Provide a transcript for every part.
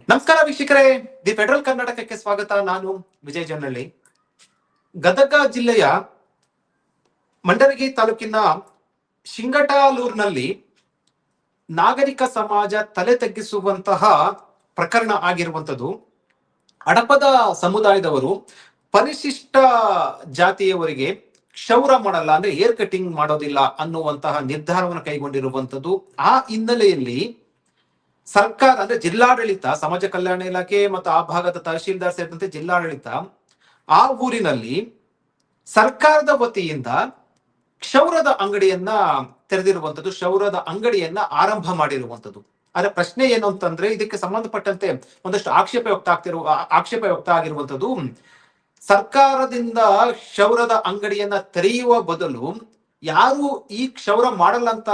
ನಮಸ್ಕಾರ ವೀಕ್ಷಕರೇ, the federal ಕರ್ನಾಟಕಕ್ಕೆ ಸ್ವಾಗತ. ನಾನು ವಿಜಯ್ ಜನ್ನಳ್ಳಿ. ಗದಗ ಜಿಲ್ಲೆಯ ಮಂಡರಗಿ ತಾಲೂಕಿನ ಶಿಂಗಟಾಲೂರಿನಲ್ಲಿ ನಾಗರಿಕ ಸಮಾಜ ತಲೆ ತಗ್ಗಿಸುವಂತಹ ಪ್ರಕರಣ ಆಗಿರುವಂಥದ್ದು. ಹಡಪದ ಸಮುದಾಯದವರು ಪರಿಶಿಷ್ಟ ಜಾತಿಯವರಿಗೆ ಕ್ಷೌರ ಮಾಡಲ್ಲ, ಅಂದ್ರೆ ಹೇರ್ ಕಟಿಂಗ್ ಮಾಡೋದಿಲ್ಲ ಅನ್ನುವಂತಹ ನಿರ್ಧಾರವನ್ನು ಕೈಗೊಂಡಿರುವಂಥದ್ದು. ಆ ಹಿನ್ನೆಲೆಯಲ್ಲಿ ಸರ್ಕಾರ ಅಂದ್ರೆ ಜಿಲ್ಲಾಡಳಿತ, ಸಮಾಜ ಕಲ್ಯಾಣ ಇಲಾಖೆ ಮತ್ತು ಆ ಭಾಗದ ತಹಶೀಲ್ದಾರ್ ಸೇರಿದಂತೆ ಜಿಲ್ಲಾಡಳಿತ ಆ ಊರಿನಲ್ಲಿ ಸರ್ಕಾರದ ವತಿಯಿಂದ ಕ್ಷೌರದ ಅಂಗಡಿಯನ್ನ ತೆರೆದಿರುವಂತದ್ದು, ಕ್ಷೌರದ ಅಂಗಡಿಯನ್ನ ಆರಂಭ ಮಾಡಿರುವಂತದ್ದು. ಆದ್ರೆ ಪ್ರಶ್ನೆ ಏನು ಅಂತಂದ್ರೆ, ಇದಕ್ಕೆ ಸಂಬಂಧಪಟ್ಟಂತೆ ಒಂದಷ್ಟು ಆಕ್ಷೇಪ ವ್ಯಕ್ತ ಆಗಿರುವಂತದ್ದು. ಸರ್ಕಾರದಿಂದ ಕ್ಷೌರದ ಅಂಗಡಿಯನ್ನ ತೆರೆಯುವ ಬದಲು ಯಾರು ಈ ಕ್ಷೌರ ಮಾಡಲ್ಲ ಅಂತ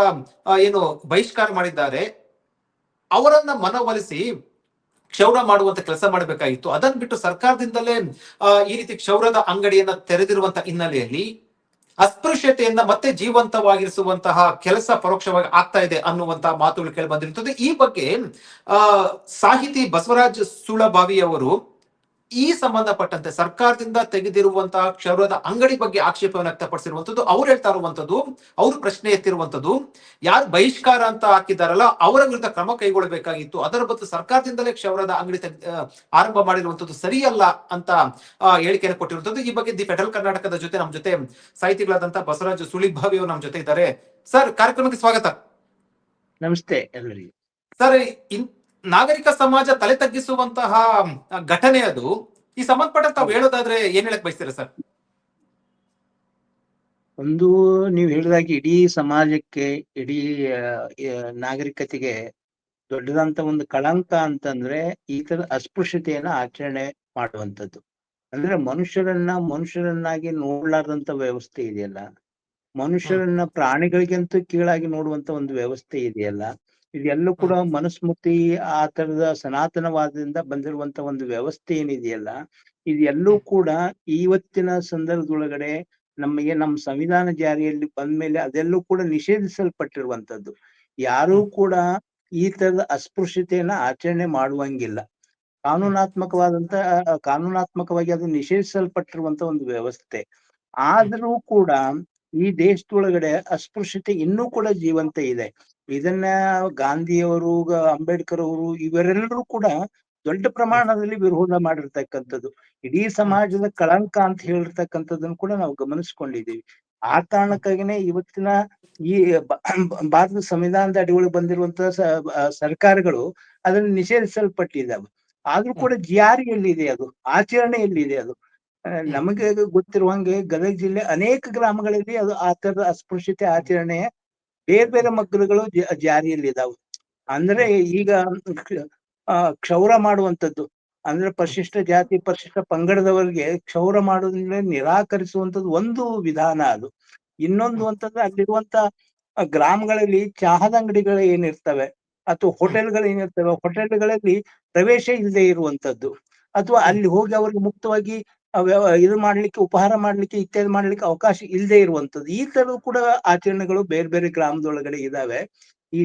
ಏನು ಬಹಿಷ್ಕಾರ ಮಾಡಿದ್ದಾರೆ ಅವರನ್ನ ಮನವೊಲಿಸಿ ಕ್ಷೌರ ಮಾಡುವಂತ ಕೆಲಸ ಮಾಡಬೇಕಾಗಿತ್ತು. ಅದನ್ನ ಬಿಟ್ಟು ಸರ್ಕಾರದಿಂದಲೇ ಈ ರೀತಿ ಕ್ಷೌರದ ಅಂಗಡಿಯನ್ನ ತೆರೆದಿರುವಂತ ಹಿನ್ನೆಲೆಯಲ್ಲಿ ಅಸ್ಪೃಶ್ಯತೆಯನ್ನ ಮತ್ತೆ ಜೀವಂತವಾಗಿರಿಸುವಂತಹ ಕೆಲಸ ಪರೋಕ್ಷವಾಗಿ ಆಗ್ತಾ ಇದೆ ಅನ್ನುವಂತಹ ಮಾತುಗಳು ಕೇಳಿ ಬಂದಿರುತ್ತದೆ. ಈ ಬಗ್ಗೆ ಸಾಹಿತಿ ಬಸವರಾಜ್ ಸುಳಬಾವಿ ಅವರು ಈ ಸಂಬಂಧಪಟ್ಟಂತೆ ಸರ್ಕಾರದಿಂದ ತೆಗೆದಿರುವಂತಹ ಕ್ಷೌರದ ಅಂಗಡಿ ಬಗ್ಗೆ ಆಕ್ಷೇಪವನ್ನು ವ್ಯಕ್ತಪಡಿಸಿರುವಂತದ್ದು. ಅವ್ರು ಹೇಳ್ತಾ ಇರುವಂತದ್ದು, ಅವರು ಪ್ರಶ್ನೆ ಎತ್ತಿರುವಂತದ್ದು, ಯಾರು ಬಹಿಷ್ಕಾರ ಅಂತ ಹಾಕಿದಾರಲ್ಲ ಅವರ ವಿರುದ್ಧ ಕ್ರಮ ಕೈಗೊಳ್ಳಬೇಕಾಗಿತ್ತು, ಅದರ ಬದಲು ಸರ್ಕಾರದಿಂದಲೇ ಕ್ಷೌರದ ಅಂಗಡಿ ಆರಂಭ ಮಾಡಿರುವಂತದ್ದು ಸರಿಯಲ್ಲ ಅಂತ ಹೇಳಿಕೆಯನ್ನು ಕೊಟ್ಟಿರುವಂತದ್ದು. ಈ ಬಗ್ಗೆ ದಿ ಫೆಡರಲ್ ಕರ್ನಾಟಕದ ಜೊತೆ ನಮ್ಮ ಜೊತೆ ಸಾಹಿತಿಗಳಾದಂತಹ ಬಸವರಾಜ್ ಸುಳಿಭಾವಿ ಅವರು ನಮ್ಮ ಜೊತೆ ಇದ್ದಾರೆ. ಸರ್, ಕಾರ್ಯಕ್ರಮಕ್ಕೆ ಸ್ವಾಗತ. ನಮಸ್ತೆ ಎಲ್ಲರಿಗೂ. ಸರ್, ನಾಗರಿಕ ಸಮಾಜ ತಲೆ ತಗ್ಗಿಸುವಂತಹ ಘಟನೆ ಅದು. ಈ ಸಂಬಂಧಪಟ್ಟ ತಾವು ಹೇಳೋದಾದ್ರೆ ಏನ್ ಹೇಳಕ್ ಬಯಸ್ತೀರಾ ಸರ್? ಒಂದು, ನೀವು ಹೇಳಿದಾಗೆ ಇಡೀ ಸಮಾಜಕ್ಕೆ, ಇಡೀ ನಾಗರಿಕತೆಗೆ ದೊಡ್ಡದಂತ ಒಂದು ಕಳಂಕ ಅಂತಂದ್ರೆ ಈ ತರ ಅಸ್ಪೃಶ್ಯತೆಯನ್ನ ಆಚರಣೆ ಮಾಡುವಂಥದ್ದು. ಅಂದ್ರೆ ಮನುಷ್ಯರನ್ನಾಗಿ ನೋಡ್ಲಾರ್ದಂತ ವ್ಯವಸ್ಥೆ ಇದೆಯಲ್ಲ, ಮನುಷ್ಯರನ್ನ ಪ್ರಾಣಿಗಳಿಗಂತೂ ಕೀಳಾಗಿ ನೋಡುವಂತ ಒಂದು ವ್ಯವಸ್ಥೆ ಇದೆಯಲ್ಲ, ಇದೆಲ್ಲೂ ಕೂಡ ಮನುಸ್ಮೃತಿ ಆ ತರದ ಸನಾತನವಾದದಿಂದ ಬಂದಿರುವಂತ ಒಂದು ವ್ಯವಸ್ಥೆ ಏನಿದೆಯಲ್ಲ, ಇದೆಲ್ಲೂ ಕೂಡ ಇವತ್ತಿನ ಸಂದರ್ಭದೊಳಗಡೆ ನಮ್ಮ ಸಂವಿಧಾನ ಜಾರಿಯಲ್ಲಿ ಬಂದ್ಮೇಲೆ ಅದೆಲ್ಲೂ ಕೂಡ ನಿಷೇಧಿಸಲ್ಪಟ್ಟಿರುವಂತದ್ದು. ಯಾರೂ ಕೂಡ ಈ ತರದ ಅಸ್ಪೃಶ್ಯತೆಯನ್ನ ಆಚರಣೆ ಮಾಡುವಂಗಿಲ್ಲ. ಕಾನೂನಾತ್ಮಕವಾಗಿ ಅದು ನಿಷೇಧಿಸಲ್ಪಟ್ಟಿರುವಂತ ಒಂದು ವ್ಯವಸ್ಥೆ. ಆದ್ರೂ ಕೂಡ ಈ ದೇಶದೊಳಗಡೆ ಅಸ್ಪೃಶ್ಯತೆ ಇನ್ನೂ ಕೂಡ ಜೀವಂತ ಇದೆ. ಇದನ್ನ ಗಾಂಧಿಯವರು, ಅಂಬೇಡ್ಕರ್ ಅವರು, ಇವರೆಲ್ಲರೂ ಕೂಡ ದೊಡ್ಡ ಪ್ರಮಾಣದಲ್ಲಿ ವಿರೋಧ ಮಾಡಿರ್ತಕ್ಕಂಥದ್ದು. ಇಡೀ ಸಮಾಜದ ಕಳಂಕ ಅಂತ ಹೇಳಿರ್ತಕ್ಕಂಥದ್ದನ್ನು ಕೂಡ ನಾವು ಗಮನಿಸ್ಕೊಂಡಿದ್ದೀವಿ. ಆ ಕಾರಣಕ್ಕಾಗಿನೇ ಇವತ್ತಿನ ಈ ಭಾರತದ ಸಂವಿಧಾನದ ಅಡಿಯೊಳಗೆ ಬಂದಿರುವಂತಹ ಸರ್ಕಾರಗಳು ಅದನ್ನು ನಿಷೇಧಿಸಲ್ಪಟ್ಟಿದ್ದಾವೆ. ಆದ್ರೂ ಕೂಡ ಜಾರಿಯಲ್ಲಿದೆ, ಅದು ಆಚರಣೆಯಲ್ಲಿದೆ. ಅದು ನಮಗೆ ಗೊತ್ತಿರುವಂಗೆ ಗದಗ ಜಿಲ್ಲೆ ಅನೇಕ ಗ್ರಾಮಗಳಲ್ಲಿ ಅದು ಆ ತರದ ಅಸ್ಪೃಶ್ಯತೆ ಆಚರಣೆ ಬೇರೆ ಬೇರೆ ಮಗ್ಗಲುಗಳು ಜಾರಿಯಲ್ಲಿ ಇದಾವೆ. ಅಂದ್ರೆ ಈಗ ಕ್ಷೌರ ಮಾಡುವಂಥದ್ದು ಅಂದ್ರೆ ಪರಿಶಿಷ್ಟ ಜಾತಿ, ಪರಿಶಿಷ್ಟ ಪಂಗಡದವರಿಗೆ ಕ್ಷೌರ ಮಾಡೋದ್ರಿಂದ ನಿರಾಕರಿಸುವಂಥದ್ದು ಒಂದು ವಿಧಾನ. ಅದು ಇನ್ನೊಂದು ಅಂತಂದ್ರೆ ಅಲ್ಲಿರುವಂತ ಗ್ರಾಮಗಳಲ್ಲಿ ಚಹಾದ ಅಂಗಡಿಗಳು ಏನಿರ್ತವೆ ಅಥವಾ ಹೋಟೆಲ್ಗಳು ಏನಿರ್ತವೆ, ಹೋಟೆಲ್ಗಳಲ್ಲಿ ಪ್ರವೇಶ ಇಲ್ಲದೆ ಇರುವಂತದ್ದು, ಅಥವಾ ಅಲ್ಲಿ ಹೋಗಿ ಅವ್ರಿಗೆ ಮುಕ್ತವಾಗಿ ಇದು ಮಾಡ್ಲಿಕ್ಕೆ, ಉಪಹಾರ ಮಾಡ್ಲಿಕ್ಕೆ, ಇತ್ಯಾದಿ ಮಾಡ್ಲಿಕ್ಕೆ ಅವಕಾಶ ಇಲ್ಲದೆ ಇರುವಂತದ್ದು, ಈ ತರದ್ದು ಕೂಡ ಆಚರಣೆಗಳು ಬೇರೆ ಬೇರೆ ಗ್ರಾಮದೊಳಗಡೆ ಇದಾವೆ. ಈ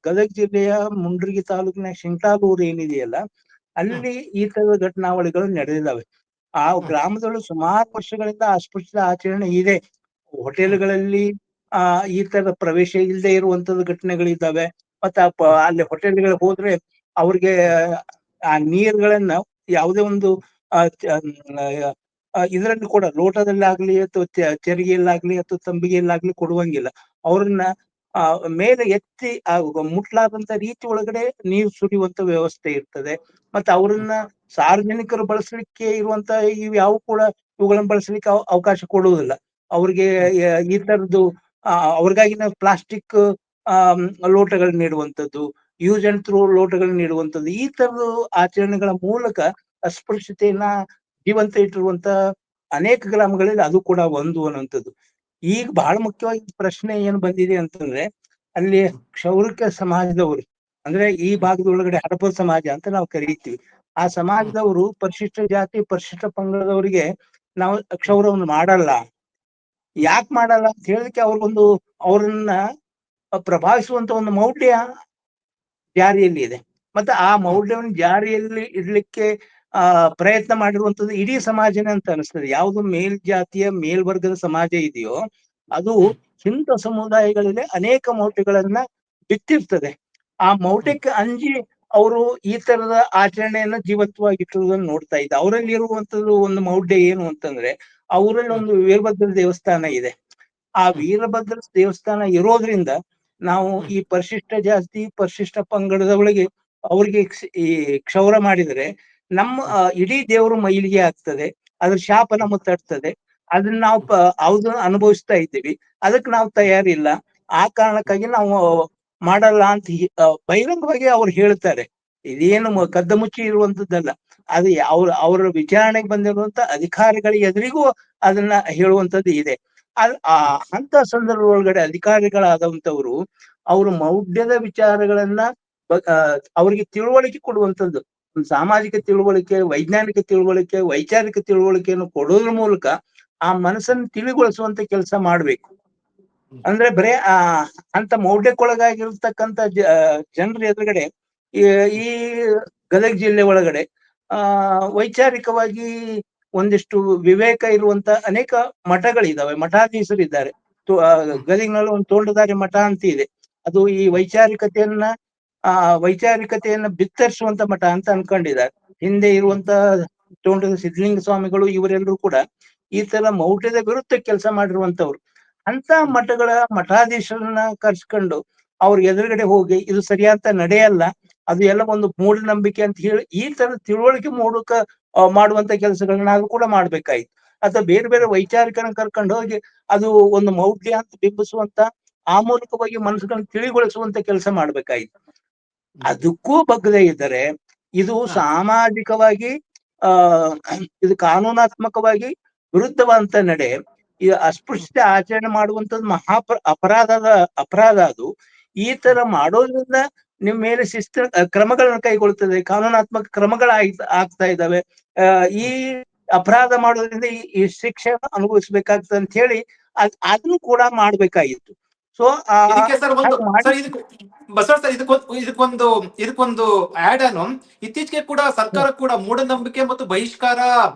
ಗದಗ ಜಿಲ್ಲೆಯ ಮುಂಡ್ರಿಗಿ ತಾಲೂಕಿನ ಶಿಂಗ್ಟಾಲೂರು ಏನಿದೆಯಲ್ಲ, ಅಲ್ಲಿ ಈ ತರದ ಘಟನಾವಳಿಗಳು ನಡೆದಿದ್ದಾವೆ. ಆ ಗ್ರಾಮದಲ್ಲೂ ಸುಮಾರು ವರ್ಷಗಳಿಂದ ಅಸ್ಪೃಶ್ಯತೆ ಆಚರಣೆ ಇದೆ. ಹೋಟೆಲ್ಗಳಲ್ಲಿ ಈ ತರದ ಪ್ರವೇಶ ಇಲ್ಲದೆ ಇರುವಂತದ್ದು ಘಟನೆಗಳಿದ್ದಾವೆ. ಮತ್ತೆ ಅಲ್ಲಿ ಹೋಟೆಲ್ಗಳಿಗೆ ಹೋದ್ರೆ ಅವ್ರಿಗೆ ಆ ನೀರುಗಳನ್ನ ಯಾವುದೇ ಒಂದು ಇದರಲ್ಲಿ ಕೂಡ ಲೋಟದಲ್ಲಾಗ್ಲಿ ಅಥವಾ ಚೆರಿಗೆಯಲ್ಲಾಗ್ಲಿ ಅಥವಾ ತಂಬಿಗೆಯಲ್ಲಾಗ್ಲಿ ಕೊಡುವಂಗಿಲ್ಲ. ಅವ್ರನ್ನ ಮೇಲೆ ಎತ್ತಿ ಮುಟ್ಲಾದಂತ ರೀತಿ ಒಳಗಡೆ ನೀರು ಸುರಿಯುವಂತ ವ್ಯವಸ್ಥೆ ಇರ್ತದೆ. ಮತ್ತೆ ಅವ್ರನ್ನ ಸಾರ್ವಜನಿಕರು ಬಳಸಲಿಕ್ಕೆ ಇರುವಂತ ಇವು ಕೂಡ ಇವುಗಳನ್ನ ಬಳಸಲಿಕ್ಕೆ ಅವಕಾಶ ಕೊಡುವುದಿಲ್ಲ. ಅವ್ರಿಗೆ ಈ ತರದ್ದು ಅವ್ರಿಗಾಗಿನ ಪ್ಲಾಸ್ಟಿಕ್ ಲೋಟಗಳನ್ನ ನೀಡುವಂಥದ್ದು, ಯೂಸ್ ಅಂಡ್ ಥ್ರೋ ಲೋಟಗಳನ್ನ ನೀಡುವಂಥದ್ದು, ಈ ತರದ ಆಚರಣೆಗಳ ಮೂಲಕ ಅಸ್ಪೃಶ್ಯತೆಯನ್ನ ಜೀವಂತ ಇಟ್ಟಿರುವಂತ ಅನೇಕ ಗ್ರಾಮಗಳಲ್ಲಿ ಅದು ಕೂಡ ಒಂದು ಅನ್ನುವಂಥದ್ದು. ಈಗ ಬಹಳ ಮುಖ್ಯವಾಗಿ ಪ್ರಶ್ನೆ ಏನ್ ಬಂದಿದೆ ಅಂತಂದ್ರೆ, ಅಲ್ಲಿ ಕ್ಷೌರಿಕ ಸಮಾಜದವರು, ಅಂದ್ರೆ ಈ ಭಾಗದೊಳಗಡೆ ಹಡಪದ ಸಮಾಜ ಅಂತ ನಾವು ಕರೀತೀವಿ, ಆ ಸಮಾಜದವರು ಪರಿಶಿಷ್ಟ ಜಾತಿ, ಪರಿಶಿಷ್ಟ ಪಂಗಡದವರಿಗೆ ನಾವು ಕ್ಷೌರವನ್ನು ಮಾಡಲ್ಲ. ಯಾಕೆ ಮಾಡಲ್ಲ ಅಂತ ಹೇಳಲಿಕ್ಕೆ ಅವ್ರನ್ನ ಪ್ರಭಾವಿಸುವಂತ ಒಂದು ಮೌಢ್ಯ ಜಾರಿಯಲ್ಲಿ ಇದೆ. ಮತ್ತೆ ಆ ಮೌಲ್ಯವನ್ನು ಜಾರಿಯಲ್ಲಿ ಇಡ್ಲಿಕ್ಕೆ ಪ್ರಯತ್ನ ಮಾಡಿರುವಂತದ್ದು ಇಡೀ ಸಮಾಜನೇ ಅಂತ ಅನಿಸ್ತದೆ. ಯಾವುದು ಮೇಲ್ಜಾತಿಯ ಮೇಲ್ವರ್ಗದ ಸಮಾಜ ಇದೆಯೋ ಅದು ಹ್ಮ್ ಇಂಥ ಸಮುದಾಯಗಳಲ್ಲಿ ಅನೇಕ ಮೌಲ್ಯಗಳನ್ನ ಬಿತ್ತಿರ್ತದೆ. ಆ ಹ್ಮ್ ಮೌಲ್ಯಕ್ಕೆ ಅಂಜಿ ಅವರು ಈ ತರದ ಆಚರಣೆಯನ್ನ ಜೀವಂತವಾಗಿಟ್ಟಿರುವುದನ್ನು ನೋಡ್ತಾ ಇದ್ದ. ಅವರಲ್ಲಿ ಇರುವಂತದ್ದು ಒಂದು ಮೌಲ್ಯ ಏನು ಅಂತಂದ್ರೆ, ಅವರಲ್ಲಿ ಹ್ಮ್ ಒಂದು ವೀರಭದ್ರ ದೇವಸ್ಥಾನ ಇದೆ. ಆ ಹ್ಮ್ ವೀರಭದ್ರ ದೇವಸ್ಥಾನ ಇರೋದ್ರಿಂದ ನಾವು ಹ್ಮ್ ಈ ಪರಿಶಿಷ್ಟ ಜಾತಿ ಪರಿಶಿಷ್ಟ ಪಂಗಡದ ಒಳಗೆ ಅವ್ರಿಗೆ ಈ ಕ್ಷೌರ ಮಾಡಿದರೆ ನಮ್ಮ ಹ್ಮ್ ಇಡೀ ದೇವರು ಮೈಲಿಗೆ ಆಗ್ತದೆ, ಅದ್ರ ಶಾಪ ನಮಗೆ ತಟ್ತದೆ. ಅದನ್ನ ನಾವು ಅದನ್ನ ಅನುಭವಿಸ್ತಾ ಇದ್ದೀವಿ. ಅದಕ್ಕೆ ನಾವು ತಯಾರಿಲ್ಲ. ಆ ಕಾರಣಕ್ಕಾಗಿ ನಾವು ಮಾಡಲ್ಲ ಅಂತ ಬಹಿರಂಗವಾಗಿ ಅವ್ರು ಹೇಳ್ತಾರೆ. ಇದೇನು ಕದ್ದ ಮುಚ್ಚಿ ಇರುವಂತದ್ದಲ್ಲ. ಅದು ಅವ್ರ ವಿಚಾರಣೆಗೆ ಬಂದಿರುವಂತ ಅಧಿಕಾರಿಗಳ ಎದುರಿಗೂ ಅದನ್ನ ಹೇಳುವಂತದ್ದು ಇದೆ. ಅಂತ ಸಂದರ್ಭ ಒಳಗಡೆ ಅಧಿಕಾರಿಗಳಾದಂತವ್ರು ಅವ್ರ ಮೌಢ್ಯದ ವಿಚಾರಗಳನ್ನ ಅವ್ರಿಗೆ ತಿಳುವಳಿಕೆ ಕೊಡುವಂಥದ್ದು, ಒಂದು ಸಾಮಾಜಿಕ ತಿಳುವಳಿಕೆ, ವೈಜ್ಞಾನಿಕ ತಿಳುವಳಿಕೆ, ವೈಚಾರಿಕ ತಿಳುವಳಿಕೆಯನ್ನು ಕೊಡೋದ್ರ ಮೂಲಕ ಆ ಮನಸ್ಸನ್ನು ತಿಳಿಗೊಳಿಸುವಂತ ಕೆಲಸ ಮಾಡ್ಬೇಕು. ಅಂದ್ರೆ ಬರೇ ಅಂತ ಮೌಢ್ಯಕ್ಕೊಳಗಾಗಿರ್ತಕ್ಕಂಥ ಜನರ ಎದುರುಗಡೆ ಈ ಈ ಗದಗ ಜಿಲ್ಲೆ ಒಳಗಡೆ ವೈಚಾರಿಕವಾಗಿ ಒಂದಿಷ್ಟು ವಿವೇಕ ಇರುವಂತ ಅನೇಕ ಮಠಗಳಿದ್ದಾವೆ, ಮಠಾಧೀಶರಿದ್ದಾರೆ. ಗದಗಿನಲ್ಲಿ ಒಂದು ತೋಂಟದಾರ್ಯ ಮಠ ಅಂತ ಇದೆ. ಅದು ಈ ವೈಚಾರಿಕತೆಯನ್ನ ಬಿತ್ತರಿಸುವಂತ ಮಠ ಅಂತ ಅನ್ಕೊಂಡಿದ್ದಾರೆ. ಹಿಂದೆ ಇರುವಂತ ತೋಂಟದ ಸಿದ್ಧಲಿಂಗ ಸ್ವಾಮಿಗಳು ಇವರೆಲ್ಲರೂ ಕೂಡ ಈ ತರ ಮೌಢ್ಯದ ವಿರುದ್ಧ ಕೆಲಸ ಮಾಡಿರುವಂತವ್ರು. ಅಂತ ಮಠಗಳ ಮಠಾಧೀಶರನ್ನ ಕರ್ಸ್ಕೊಂಡು ಅವ್ರ ಎದುರುಗಡೆ ಹೋಗಿ ಇದು ಸರಿಯಾದ ನಡೆಯಲ್ಲ, ಅದು ಎಲ್ಲ ಒಂದು ಮೂಢನಂಬಿಕೆ ಅಂತ ಹೇಳಿ ಈ ತರ ತಿಳುವಳಿಕೆ ಮಾಡುವಂತ ಕೆಲಸಗಳನ್ನ ನಾವು ಕೂಡ ಮಾಡ್ಬೇಕಾಯ್ತು. ಅಥವಾ ಬೇರೆ ಬೇರೆ ವೈಚಾರಿಕರನ್ನ ಕರ್ಕೊಂಡು ಹೋಗಿ ಅದು ಒಂದು ಮೌಢ್ಯ ಅಂತ ಬಿಂಬಿಸುವಂತ, ಆ ಮೂಲಕವಾಗಿ ಮನಸ್ಸುಗಳನ್ನ ತಿಳಿಗೊಳಿಸುವಂತ ಕೆಲಸ ಮಾಡ್ಬೇಕಾಯ್ತು. ಅದಕ್ಕೂ ಬಗ್ಗದೆ ಇದ್ದರೆ ಇದು ಸಾಮಾಜಿಕವಾಗಿ ಆ ಇದು ಕಾನೂನಾತ್ಮಕವಾಗಿ ವಿರುದ್ಧವಾದಂತ ನಡೆ. ಈ ಅಸ್ಪೃಶ್ಯತೆ ಆಚರಣೆ ಮಾಡುವಂತದ್ದು ಅಪರಾಧ ಅದು. ಈ ತರ ಮಾಡೋದ್ರಿಂದ ನಿಮ್ ಮೇಲೆ ಕ್ರಮಗಳನ್ನ ಕೈಗೊಳ್ತದೆ, ಕಾನೂನಾತ್ಮಕ ಆಗ್ತಾ ಇದ್ದಾವೆ. ಈ ಅಪರಾಧ ಮಾಡೋದ್ರಿಂದ ಈ ಶಿಕ್ಷೆ ಅನುಭವಿಸ್ಬೇಕಾಗ್ತದೆ ಅಂತ ಹೇಳಿ ಅದನ್ನು ಕೂಡ ಮಾಡ್ಬೇಕಾಗಿತ್ತು. ಸೊ ಇದಕ್ಕೆ ಸರ್ ಒಂದು ಮಾಡಿ ಸರ್ ಇದಕ್ಕೆ ಬಸವ ಸರ್ ಇದಕ್ಕೊಂದು ಆಡ್ ಅನ್ನು ಇತ್ತೀಚೆಗೆ ಕೂಡ ಸರ್ಕಾರ ಕೂಡ ಮೂಢನಂಬಿಕೆ ಮತ್ತು ಬಹಿಷ್ಕಾರ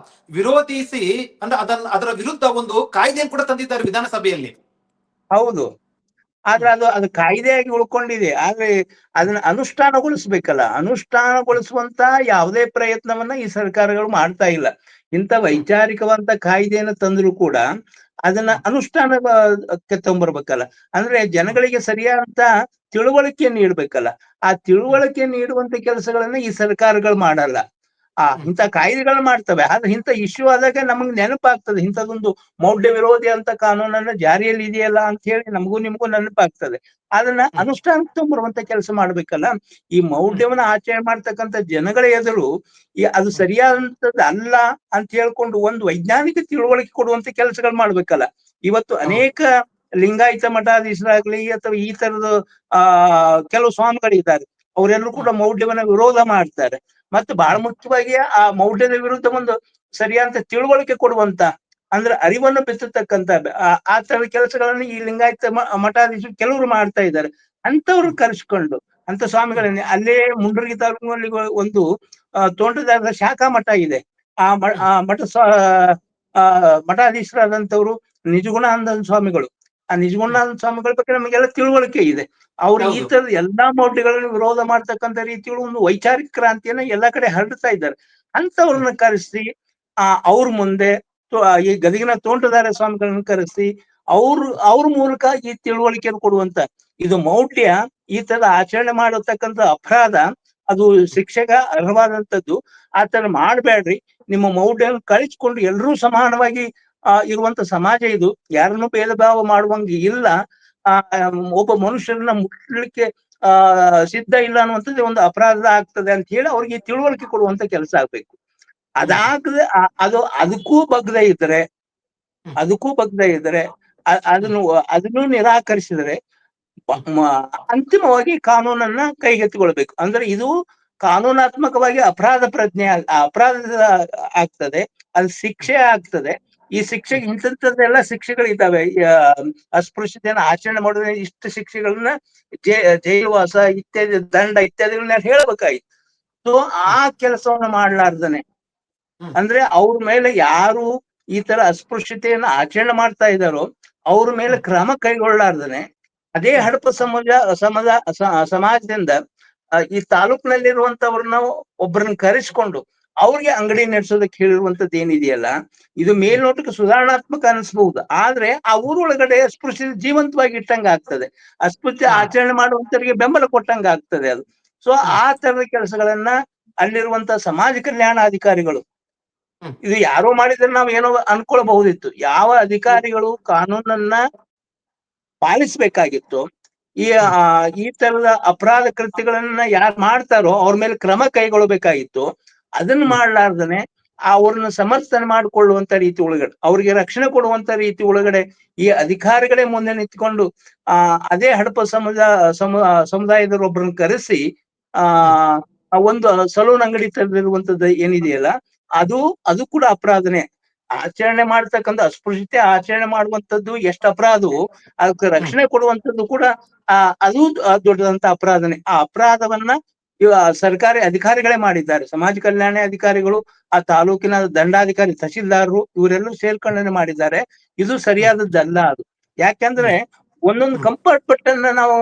ವಿರೋಧಿಸಿ ಅಂದ್ರೆ ಅದರ ವಿರುದ್ಧ ಒಂದು ಕಾಯ್ದೆಯನ್ನು ಕೂಡ ತಂದಿದ್ದಾರೆ ವಿಧಾನಸಭೆಯಲ್ಲಿ. ಹೌದು, ಆದ್ರೆ ಅದು ಕಾಯ್ದೆಯಾಗಿ ಉಳ್ಕೊಂಡಿದೆ. ಆದ್ರೆ ಅದನ್ನ ಅನುಷ್ಠಾನಗೊಳಿಸ್ಬೇಕಲ್ಲ. ಅನುಷ್ಠಾನಗೊಳಿಸುವಂತ ಯಾವುದೇ ಪ್ರಯತ್ನವನ್ನ ಈ ಸರ್ಕಾರಗಳು ಮಾಡ್ತಾ ಇಲ್ಲ. ಇಂಥ ವೈಚಾರಿಕವಂತ ಕಾಯ್ದೆಯನ್ನು ತಂದ್ರು ಕೂಡ ಅದನ್ನ ಅನುಷ್ಠಾನಕ್ಕೆ ತಗೊಂಡ್ಬರ್ಬೇಕಲ್ಲ. ಅಂದ್ರೆ ಜನಗಳಿಗೆ ಸರಿಯಾದಂತ ತಿಳುವಳಿಕೆ ನೀಡ್ಬೇಕಲ್ಲ. ಆ ತಿಳುವಳಿಕೆ ನೀಡುವಂತ ಕೆಲಸಗಳನ್ನ ಈ ಸರ್ಕಾರಗಳು ಮಾಡಲ್ಲ. ಇಂಥ ಕಾಯ್ದೆಗಳು ಮಾಡ್ತವೆ, ಆದ್ರೆ ಇಂಥ ಇಶ್ಯೂ ಆದಾಗ ನಮಗ್ ನೆನಪಾಗ್ತದೆ ಇಂಥದೊಂದು ಮೌಢ್ಯ ವಿರೋಧಿ ಅಂತ ಕಾನೂನನ್ನ ಜಾರಿಯಲ್ಲಿ ಇದೆಯಲ್ಲ ಅಂತ ಹೇಳಿ ನಮಗೂ ನಿಮಗೂ ನೆನಪಾಗ್ತದೆ. ಅದನ್ನ ಅನುಷ್ಠಾನಕ್ಕೆ ತಗೊಂಡ್ಬರುವಂತ ಕೆಲಸ ಮಾಡ್ಬೇಕಲ್ಲ. ಈ ಮೌಢ್ಯವನ್ನ ಆಚರಣೆ ಮಾಡ್ತಕ್ಕಂಥ ಜನಗಳ ಎದುರು ಅದು ಸರಿಯಾದಂತದ್ದು ಅಲ್ಲ ಅಂತ ಹೇಳ್ಕೊಂಡು ಒಂದು ವೈಜ್ಞಾನಿಕ ತಿಳುವಳಿಕೆ ಕೊಡುವಂತ ಕೆಲಸಗಳು ಮಾಡ್ಬೇಕಲ್ಲ. ಇವತ್ತು ಅನೇಕ ಲಿಂಗಾಯತ ಮಠಾಧೀಶರಾಗ್ಲಿ ಅಥವಾ ಈ ತರದ ಕೆಲವು ಸ್ವಾಮಿಗಳಿದ್ದಾರೆ, ಅವರೆಲ್ಲರೂ ಕೂಡ ಮೌಢ್ಯವನ್ನ ವಿರೋಧ ಮಾಡ್ತಾರೆ. ಮತ್ತು ಬಹಳ ಮುಖ್ಯವಾಗಿ ಆ ಮೌಢ್ಯದ ವಿರುದ್ಧ ಒಂದು ಸರಿಯಾದ ತಿಳುವಳಿಕೆ ಕೊಡುವಂತ, ಅಂದ್ರೆ ಅರಿವನ್ನು ಬಿತ್ತತಕ್ಕಂತ ಆ ತರ ಕೆಲಸಗಳನ್ನ ಈ ಲಿಂಗಾಯತ ಮಠಾಧೀಶರು ಕೆಲವರು ಮಾಡ್ತಾ ಇದ್ದಾರೆ. ಅಂತವ್ರು ಕರೆಸ್ಕೊಂಡು ಅಂತ ಸ್ವಾಮಿಗಳನ್ನೇ ಅಲ್ಲೇ ಮುಂಡ್ರಗಿ ತಾಲೂಕಿನಲ್ಲಿ ಒಂದು ತೋಂಟದಾರ್ಯ ಶಾಖಾ ಮಠ ಇದೆ. ಆ ಮಠಾಧೀಶರಾದಂತವ್ರು ನಿಜಗುಣಾನಂದ ಸ್ವಾಮಿಗಳು. ಆ ನಿಜಗುಣಾನಂದ ಸ್ವಾಮಿಗಳ ಬಗ್ಗೆ ನಮಗೆಲ್ಲ ತಿಳುವಳಿಕೆ ಇದೆ. ಅವ್ರು ಈ ತರದ ಎಲ್ಲಾ ಮೌಢ್ಯಗಳನ್ನು ವಿರೋಧ ಮಾಡ್ತಕ್ಕಂಥ ರೀತಿಯಲ್ಲಿ ಒಂದು ವೈಚಾರಿಕ ಕ್ರಾಂತಿಯನ್ನ ಎಲ್ಲಾ ಕಡೆ ಹರಡ್ತಾ ಇದ್ದಾರೆ. ಅಂತವ್ರನ್ನ ಕರೆಸಿ ಅವ್ರ ಮುಂದೆ ಈ ಗದಗಿನ ತೋಂಟದಾರ್ಯ ಸ್ವಾಮಿಗಳನ್ನ ಕರೆಸಿ ಅವ್ರ ಮೂಲಕ ಈ ತಿಳುವಳಿಕೆಯನ್ನು ಕೊಡುವಂತ, ಇದು ಮೌಢ್ಯ ಈ ತರ ಆಚರಣೆ ಮಾಡತಕ್ಕಂಥ ಅಪರಾಧ, ಅದು ಶಿಕ್ಷೆಗೆ ಅರ್ಹವಾದಂಥದ್ದು. ಆ ತರ ಮಾಡ್ಬೇಡ್ರಿ, ನಿಮ್ಮ ಮೌಢ್ಯವನ್ನು ಕಳಿಸ್ಕೊಂಡು ಎಲ್ಲರೂ ಸಮಾನವಾಗಿ ಇರುವಂತ ಸಮಾಜ ಇದು, ಯಾರನ್ನು ಭೇದ ಭಾವ ಮಾಡುವಂಗ ಇಲ್ಲ. ಒಬ್ಬ ಮನುಷ್ಯರನ್ನ ಮುಟ್ಲಿಕ್ಕೆ ಸಿದ್ಧ ಇಲ್ಲ ಅನ್ನುವಂಥದ್ದು ಒಂದು ಅಪರಾಧ ಆಗ್ತದೆ ಅಂತ ಹೇಳಿ ಅವ್ರಿಗೆ ತಿಳುವಳಿಕೆ ಕೊಡುವಂತ ಕೆಲಸ ಆಗ್ಬೇಕು. ಅದಾಗದೆ ಅದಕ್ಕೂ ಬಗ್ಗದೆ ಇದ್ರೆ ಅದನ್ನು ನಿರಾಕರಿಸಿದರೆ ಅಂತಿಮವಾಗಿ ಕಾನೂನನ್ನ ಕೈಗೆತ್ತಿಕೊಳ್ಬೇಕು. ಅಂದ್ರೆ ಇದು ಕಾನೂನಾತ್ಮಕವಾಗಿ ಅಪರಾಧ ಆಗ್ತದೆ, ಅದು ಶಿಕ್ಷೆ ಆಗ್ತದೆ. ಈ ಶಿಕ್ಷೆ ಇಂಥದ್ದೆಲ್ಲ ಶಿಕ್ಷೆಗಳು ಇದ್ದಾವೆ. ಅಸ್ಪೃಶ್ಯತೆಯನ್ನು ಆಚರಣೆ ಮಾಡಿದ್ರೆ ಇಷ್ಟು ಶಿಕ್ಷೆಗಳನ್ನ ಜೈಲುವಾಸ ಇತ್ಯಾದಿ ದಂಡ ಇತ್ಯಾದಿಗಳನ್ನ ಹೇಳ್ಬೇಕಾಯ್ತು. ಸೊ ಆ ಕೆಲಸವನ್ನ ಮಾಡ್ಲಾರ್ದನೆ, ಹ್ಮ್ ಅಂದ್ರೆ ಅವ್ರ ಮೇಲೆ ಯಾರು ಈ ತರ ಅಸ್ಪೃಶ್ಯತೆಯನ್ನ ಆಚರಣೆ ಮಾಡ್ತಾ ಇದ್ದಾರೋ ಅವ್ರ ಮೇಲೆ ಹ್ಮ್ ಕ್ರಮ ಕೈಗೊಳ್ಳಲಾರ್ದನೆ ಅದೇ ಹ್ಮ್ ಹಡಪ ಸಮಾಜದಿಂದ ಈ ತಾಲೂಕಿನಲ್ಲಿರುವಂತವ್ರನ್ನ ಒಬ್ಬರನ್ನ ಕರೆಸ್ಕೊಂಡು ಅವ್ರಿಗೆ ಅಂಗಡಿ ನಡೆಸೋದಕ್ಕೆ ಹೇಳಿರುವಂತದ್ದು ಏನಿದೆಯಲ್ಲ, ಇದು ಮೇಲ್ನೋಟಕ್ಕೆ ಸುಧಾರಣಾತ್ಮಕ ಅನಿಸ್ಬಹುದು. ಆದ್ರೆ ಆ ಊರೊಳಗಡೆ ಅಸ್ಪೃಶ್ಯತೆ ಜೀವಂತವಾಗಿ ಇಟ್ಟಂಗ ಆಗ್ತದೆ, ಅಸ್ಪೃಶ್ಯ ಹಾ ಆಚರಣೆ ಮಾಡುವಂತವರಿಗೆ ಬೆಂಬಲ ಕೊಟ್ಟಂಗ ಆಗ್ತದೆ ಅದು. ಸೊ ಹ್ಮ್ ಆ ತರದ ಕೆಲಸಗಳನ್ನ ಅಲ್ಲಿರುವಂತ ಸಮಾಜ ಕಲ್ಯಾಣಾಧಿಕಾರಿಗಳು, ಹ್ಮ್ ಇದು ಯಾರೋ ಮಾಡಿದ್ರೆ ನಾವು ಏನೋ ಅನ್ಕೊಳ್ಬಹುದಿತ್ತು, ಯಾವ ಅಧಿಕಾರಿಗಳು ಕಾನೂನನ್ನ ಪಾಲಿಸ್ಬೇಕಾಗಿತ್ತು, ಈ ಹ್ಮ್ ಈ ತರದ ಅಪರಾಧ ಕೃತ್ಯಗಳನ್ನ ಯಾರು ಮಾಡ್ತಾರೋ ಅವ್ರ ಮೇಲೆ ಕ್ರಮ ಕೈಗೊಳ್ಳಬೇಕಾಗಿತ್ತು. ಅದನ್ನ ಹ್ಮ್ ಮಾಡ್ಲಾರ್ದನೆ ಅವ್ರನ್ನ ಸಮರ್ಥನೆ ಮಾಡಿಕೊಳ್ಳುವಂತ ರೀತಿ ಒಳಗಡೆ, ಅವ್ರಿಗೆ ರಕ್ಷಣೆ ಕೊಡುವಂತ ರೀತಿ ಒಳಗಡೆ ಈ ಅಧಿಕಾರಿಗಳೇ ಮುಂದೆ ನಿಂತ್ಕೊಂಡು ಅದೇ ಹಡಪ ಸಮುದಾಯದವರೊಬ್ಬರನ್ನ ಕರೆಸಿ ಆ ಹ್ಮ್ ಒಂದು ಸಲೂನ್ ಅಂಗಡಿ ತೆರೆದಿರುವಂತದ್ದು ಏನಿದೆಯಲ್ಲ, ಅದು ಅದು ಕೂಡ ಅಪರಾಧನೆ. ಆಚರಣೆ ಮಾಡ್ತಕ್ಕಂಥ ಅಸ್ಪೃಶ್ಯತೆ ಆಚರಣೆ ಮಾಡುವಂತದ್ದು ಎಷ್ಟು ಅಪರಾಧವು, ಅದಕ್ಕೆ ಹ್ಮ್ ರಕ್ಷಣೆ ಕೊಡುವಂತದ್ದು ಕೂಡ ಅದು ದೊಡ್ಡದಂತ ಅಪರಾಧನೆ. ಆ ಅಪರಾಧವನ್ನ ಸರ್ಕಾರಿ ಅಧಿಕಾರಿಗಳೇ ಮಾಡಿದ್ದಾರೆ, ಸಮಾಜ ಕಲ್ಯಾಣ ಅಧಿಕಾರಿಗಳು, ಆ ತಾಲೂಕಿನ ದಂಡಾಧಿಕಾರಿ ತಹಶೀಲ್ದಾರರು ಇವರೆಲ್ಲರೂ ಸೇರ್ಕೊಂಡೇ ಮಾಡಿದ್ದಾರೆ. ಇದು ಹ್ಮ್ ಸರಿಯಾದದ್ದಲ್ಲ ಅದು. ಯಾಕೆಂದ್ರೆ ಹ್ಮ್ ಒಂದೊಂದು ಹ್ಮ್ ಕಂಪಾರ್ಟ್ಮೆಂಟ್ ಅನ್ನ ನಾವು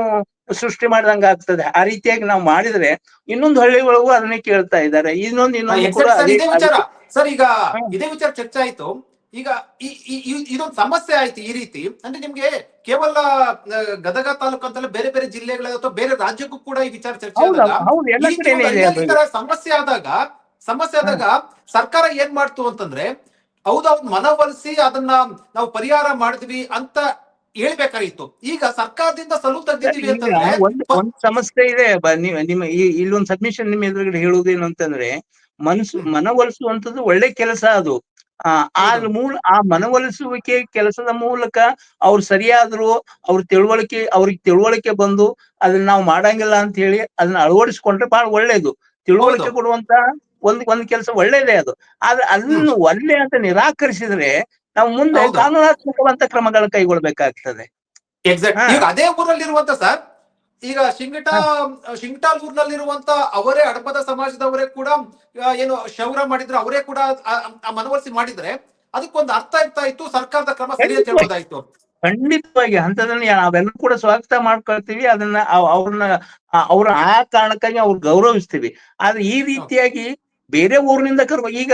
ಸೃಷ್ಟಿ ಮಾಡಿದಂಗ ಆಗ್ತದೆ. ಆ ರೀತಿಯಾಗಿ ನಾವು ಮಾಡಿದ್ರೆ ಇನ್ನೊಂದು ಹಳ್ಳಿ ಒಳಗೂ ಅದನ್ನೇ ಕೇಳ್ತಾ ಇದ್ದಾರೆ, ಇನ್ನೊಂದು ಕೂಡ ಎಕ್ಸಾಕ್ಟ್ ಸರ್, ಅದೇ ಇದೇ ವಿಚಾರ. ಅದಕ್ಕೆ. ಸರ್ ಈಗ ಹ, ಇದೇ ವಿಚಾರ ಚರ್ಚೆ ಆಯ್ತು. ಈಗ ಇದೊಂದು ಸಮಸ್ಯೆ ಆಯ್ತು ಈ ರೀತಿ. ಅಂದ್ರೆ ನಿಮ್ಗೆ ಕೇವಲ ಗದಗ ತಾಲೂಕು ಅಂತಲ್ಲ, ಬೇರೆ ಬೇರೆ ಜಿಲ್ಲೆಗಳ ಅಥವಾ ಬೇರೆ ರಾಜ್ಯಕ್ಕೂ ಕೂಡ ಈ ವಿಚಾರ ಚರ್ಚೆ ಆದಾಗ, ಹೌದೌದು, ಹೌದು, ಈ ಎಲ್ಲ ರೀತಿ ಕಡೆನೇ ಒಂದು ಇದೆ ಹಳ್ಳಿಯಲ್ಲಿ ಅದು ಈ ಈಗ. ತರ ಸಮಸ್ಯೆ ಆದಾಗ ಸರ್ಕಾರ ಏನ್ ಮಾಡ್ತು ಅಂತಂದ್ರೆ, ಹೌದು ಅವ್ನ ಮನವೊಲಿಸಿ ಅದನ್ನ ನಾವು ಪರಿಹಾರ ಮಾಡಿದ್ವಿ ಅಂತ ಹೇಳ್ಬೇಕಾಗಿತ್ತು. ಈಗ ಸರ್ಕಾರದಿಂದ ಸಲು ಸರ್, ತೆಗ್ದಿದೀವಿ ಈಗ ಅಂತಂದ್ರೆ ಒಂದ್ ಸಮಸ್ಯೆ ಇದೆ. ನಿಮ್ಮ ಇಲ್ಲೊಂದು ಸಬ್ಮಿಷನ್ ನಿಮ್ಮ ಎದುರುಗಡೆ ಹೇಳುವುದೇನು ಅಂತಂದ್ರೆ, ಹ್ಮ್ ಮನವೊಲಿಸುವಂತದ್ದು ಒಳ್ಳೆ ಕೆಲಸ ಅದು. ಆ ಹೌದು ಆ ಮನವೊಲಿಸುವಿಕೆ ಕೆಲಸದ ಮೂಲಕ ಅವ್ರು ಸರಿಯಾದ್ರು, ಅವ್ರಿಗೆ ತಿಳುವಳಿಕೆ ಬಂದು ಅದನ್ನ ನಾವು ಮಾಡಂಗಿಲ್ಲ ಅಂತ ಹೇಳಿ ಅದನ್ನ ಅಳವಡಿಸ್ಕೊಂಡ್ರೆ ಬಹಳ ಒಳ್ಳೇದು. ಹೌದು ತಿಳುವಳಿಕೆ ಕೊಡುವಂತ ಒಂದ್ ಕೆಲಸ ಒಳ್ಳೇದೇ ಅದು. ಆದ್ರೆ ಹ್ಮ್ ಅದನ್ನು ಒಳ್ಳೆ ಅಂತ ನಿರಾಕರಿಸಿದ್ರೆ ನಾವು ಮುಂದೆ ಹೌದು ಕಾನೂನಾತ್ಮಕವಂತ ಕ್ರಮಗಳು ಕೈಗೊಳ್ಬೇಕಾಗ್ತದೆ. ಎಕ್ಸಾಕ್ಟ್. ಹಾ ಈಗ ಅದೇ ಊರಲ್ಲಿರುವಂತ ಸರ್, ಈಗ ಶಿಂಗ್ಟಾಲ್ನಲ್ಲಿರುವಂತ ಅವರೇ ಹಡಪದ ಸಮಾಜದವರೇ ಕೂಡ ಏನು ಶೌರ ಮಾಡಿದ್ರು, ಅವರೇ ಕೂಡ ಆ ಮನವೊಲಿಸಿ ಮಾಡಿದ್ರೆ ಅದಕ್ಕೊಂದು ಅರ್ಥ ಇರ್ತಾ ಇತ್ತು, ಸರ್ಕಾರದ ಕ್ರಮ ಸರಿ ಅಂತ ಖಂಡಿತವಾಗಿ, ಹೇಳ್ಬೋದಾಯ್ತು. ಖಂಡಿತವಾಗಿ ಅಂತದನ್ನ ನಾವೆಲ್ಲ ಕೂಡ ಸ್ವಾಗತ ಮಾಡ್ಕೊಳ್ತೀವಿ. ಅದನ್ನ ಅವ್ರನ್ನ ಅವ್ರ ಆ ಕಾರಣಕ್ಕಾಗಿ ಅವ್ರು ಗೌರವಿಸ್ತೀವಿ. ಆದ್ರೆ ಈ ಹ್ಮ್ ರೀತಿಯಾಗಿ ಬೇರೆ ಊರಿನಿಂದ ಈಗ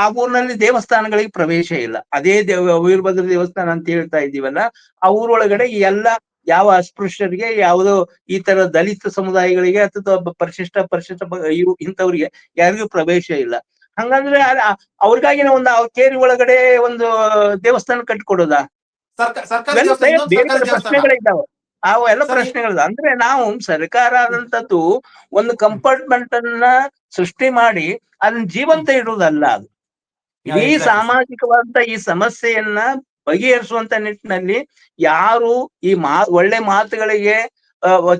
ಆ ಊರಿನಲ್ಲಿ ದೇವಸ್ಥಾನಗಳಿಗೆ ಪ್ರವೇಶ ಇಲ್ಲ. ಅದೇ ವೀರಭದ್ರ ದೇವಸ್ಥಾನ ಅಂತ ಹೇಳ್ತಾ ಇದ್ದೀವಲ್ಲ, ಆ ಊರೊಳಗಡೆ ಹ್ಮ್ ಈ ಎಲ್ಲ ಯಾವ ಅಸ್ಪೃಶ್ಯರಿಗೆ, ಯಾವುದೋ ಈ ತರ ದಲಿತ ಸಮುದಾಯಗಳಿಗೆ ಅಥವಾ ಪರಿಶಿಷ್ಟ ಇಂಥವ್ರಿಗೆ ಯಾರಿಗೂ ಪ್ರವೇಶ ಇಲ್ಲ. ಹಂಗಂದ್ರೆ ಅವ್ರಿಗಾಗಿನ ಒಂದು ಕೇರಿ ಒಳಗಡೆ ಒಂದು ದೇವಸ್ಥಾನ ಕಟ್ಕೊಡೋದಾ? ಸರ್ಕಾರಿ ಇವೆಲ್ಲ ದೇವಸ್ಥಾನ, ಇನ್ನೊಂದು ಬೇರೆ ಸರ್ಕಾರಿ ಬೇರೆ ದೇವಸ್ಥಾನ. ಪ್ರಶ್ನೆಗಳಿದ್ದಾವೆ. ಅವು ಎಲ್ಲ ಸರಿ. ಪ್ರಶ್ನೆಗಳಿದಾವೆ. ಅಂದ್ರೆ ನಾವು ಸರ್ಕಾರ ಹ್ಮ್ ಆದಂತದ್ದು ಒಂದು ಹ್ಮ್ ಕಂಪಾರ್ಟ್ಮೆಂಟ್ ಅನ್ನ ಸೃಷ್ಟಿ ಮಾಡಿ ಅದನ್ನ ಹ್ಮ್ ಜೀವಂತ ಇಡುವುದಲ್ಲ ಅದು. ಇಡೀ ಎಕ್ಸಾಕ್ಟ್ಲಿ ಸರ್. ಸಾಮಾಜಿಕವಾದಂತ ಈ ಸಮಸ್ಯೆಯನ್ನ ಬಗೆಹರಿಸುವಂತ ನಿಟ್ಟಿನಲ್ಲಿ ಯಾರು ಈ ಒಳ್ಳೆ ಮಾತುಗಳಿಗೆ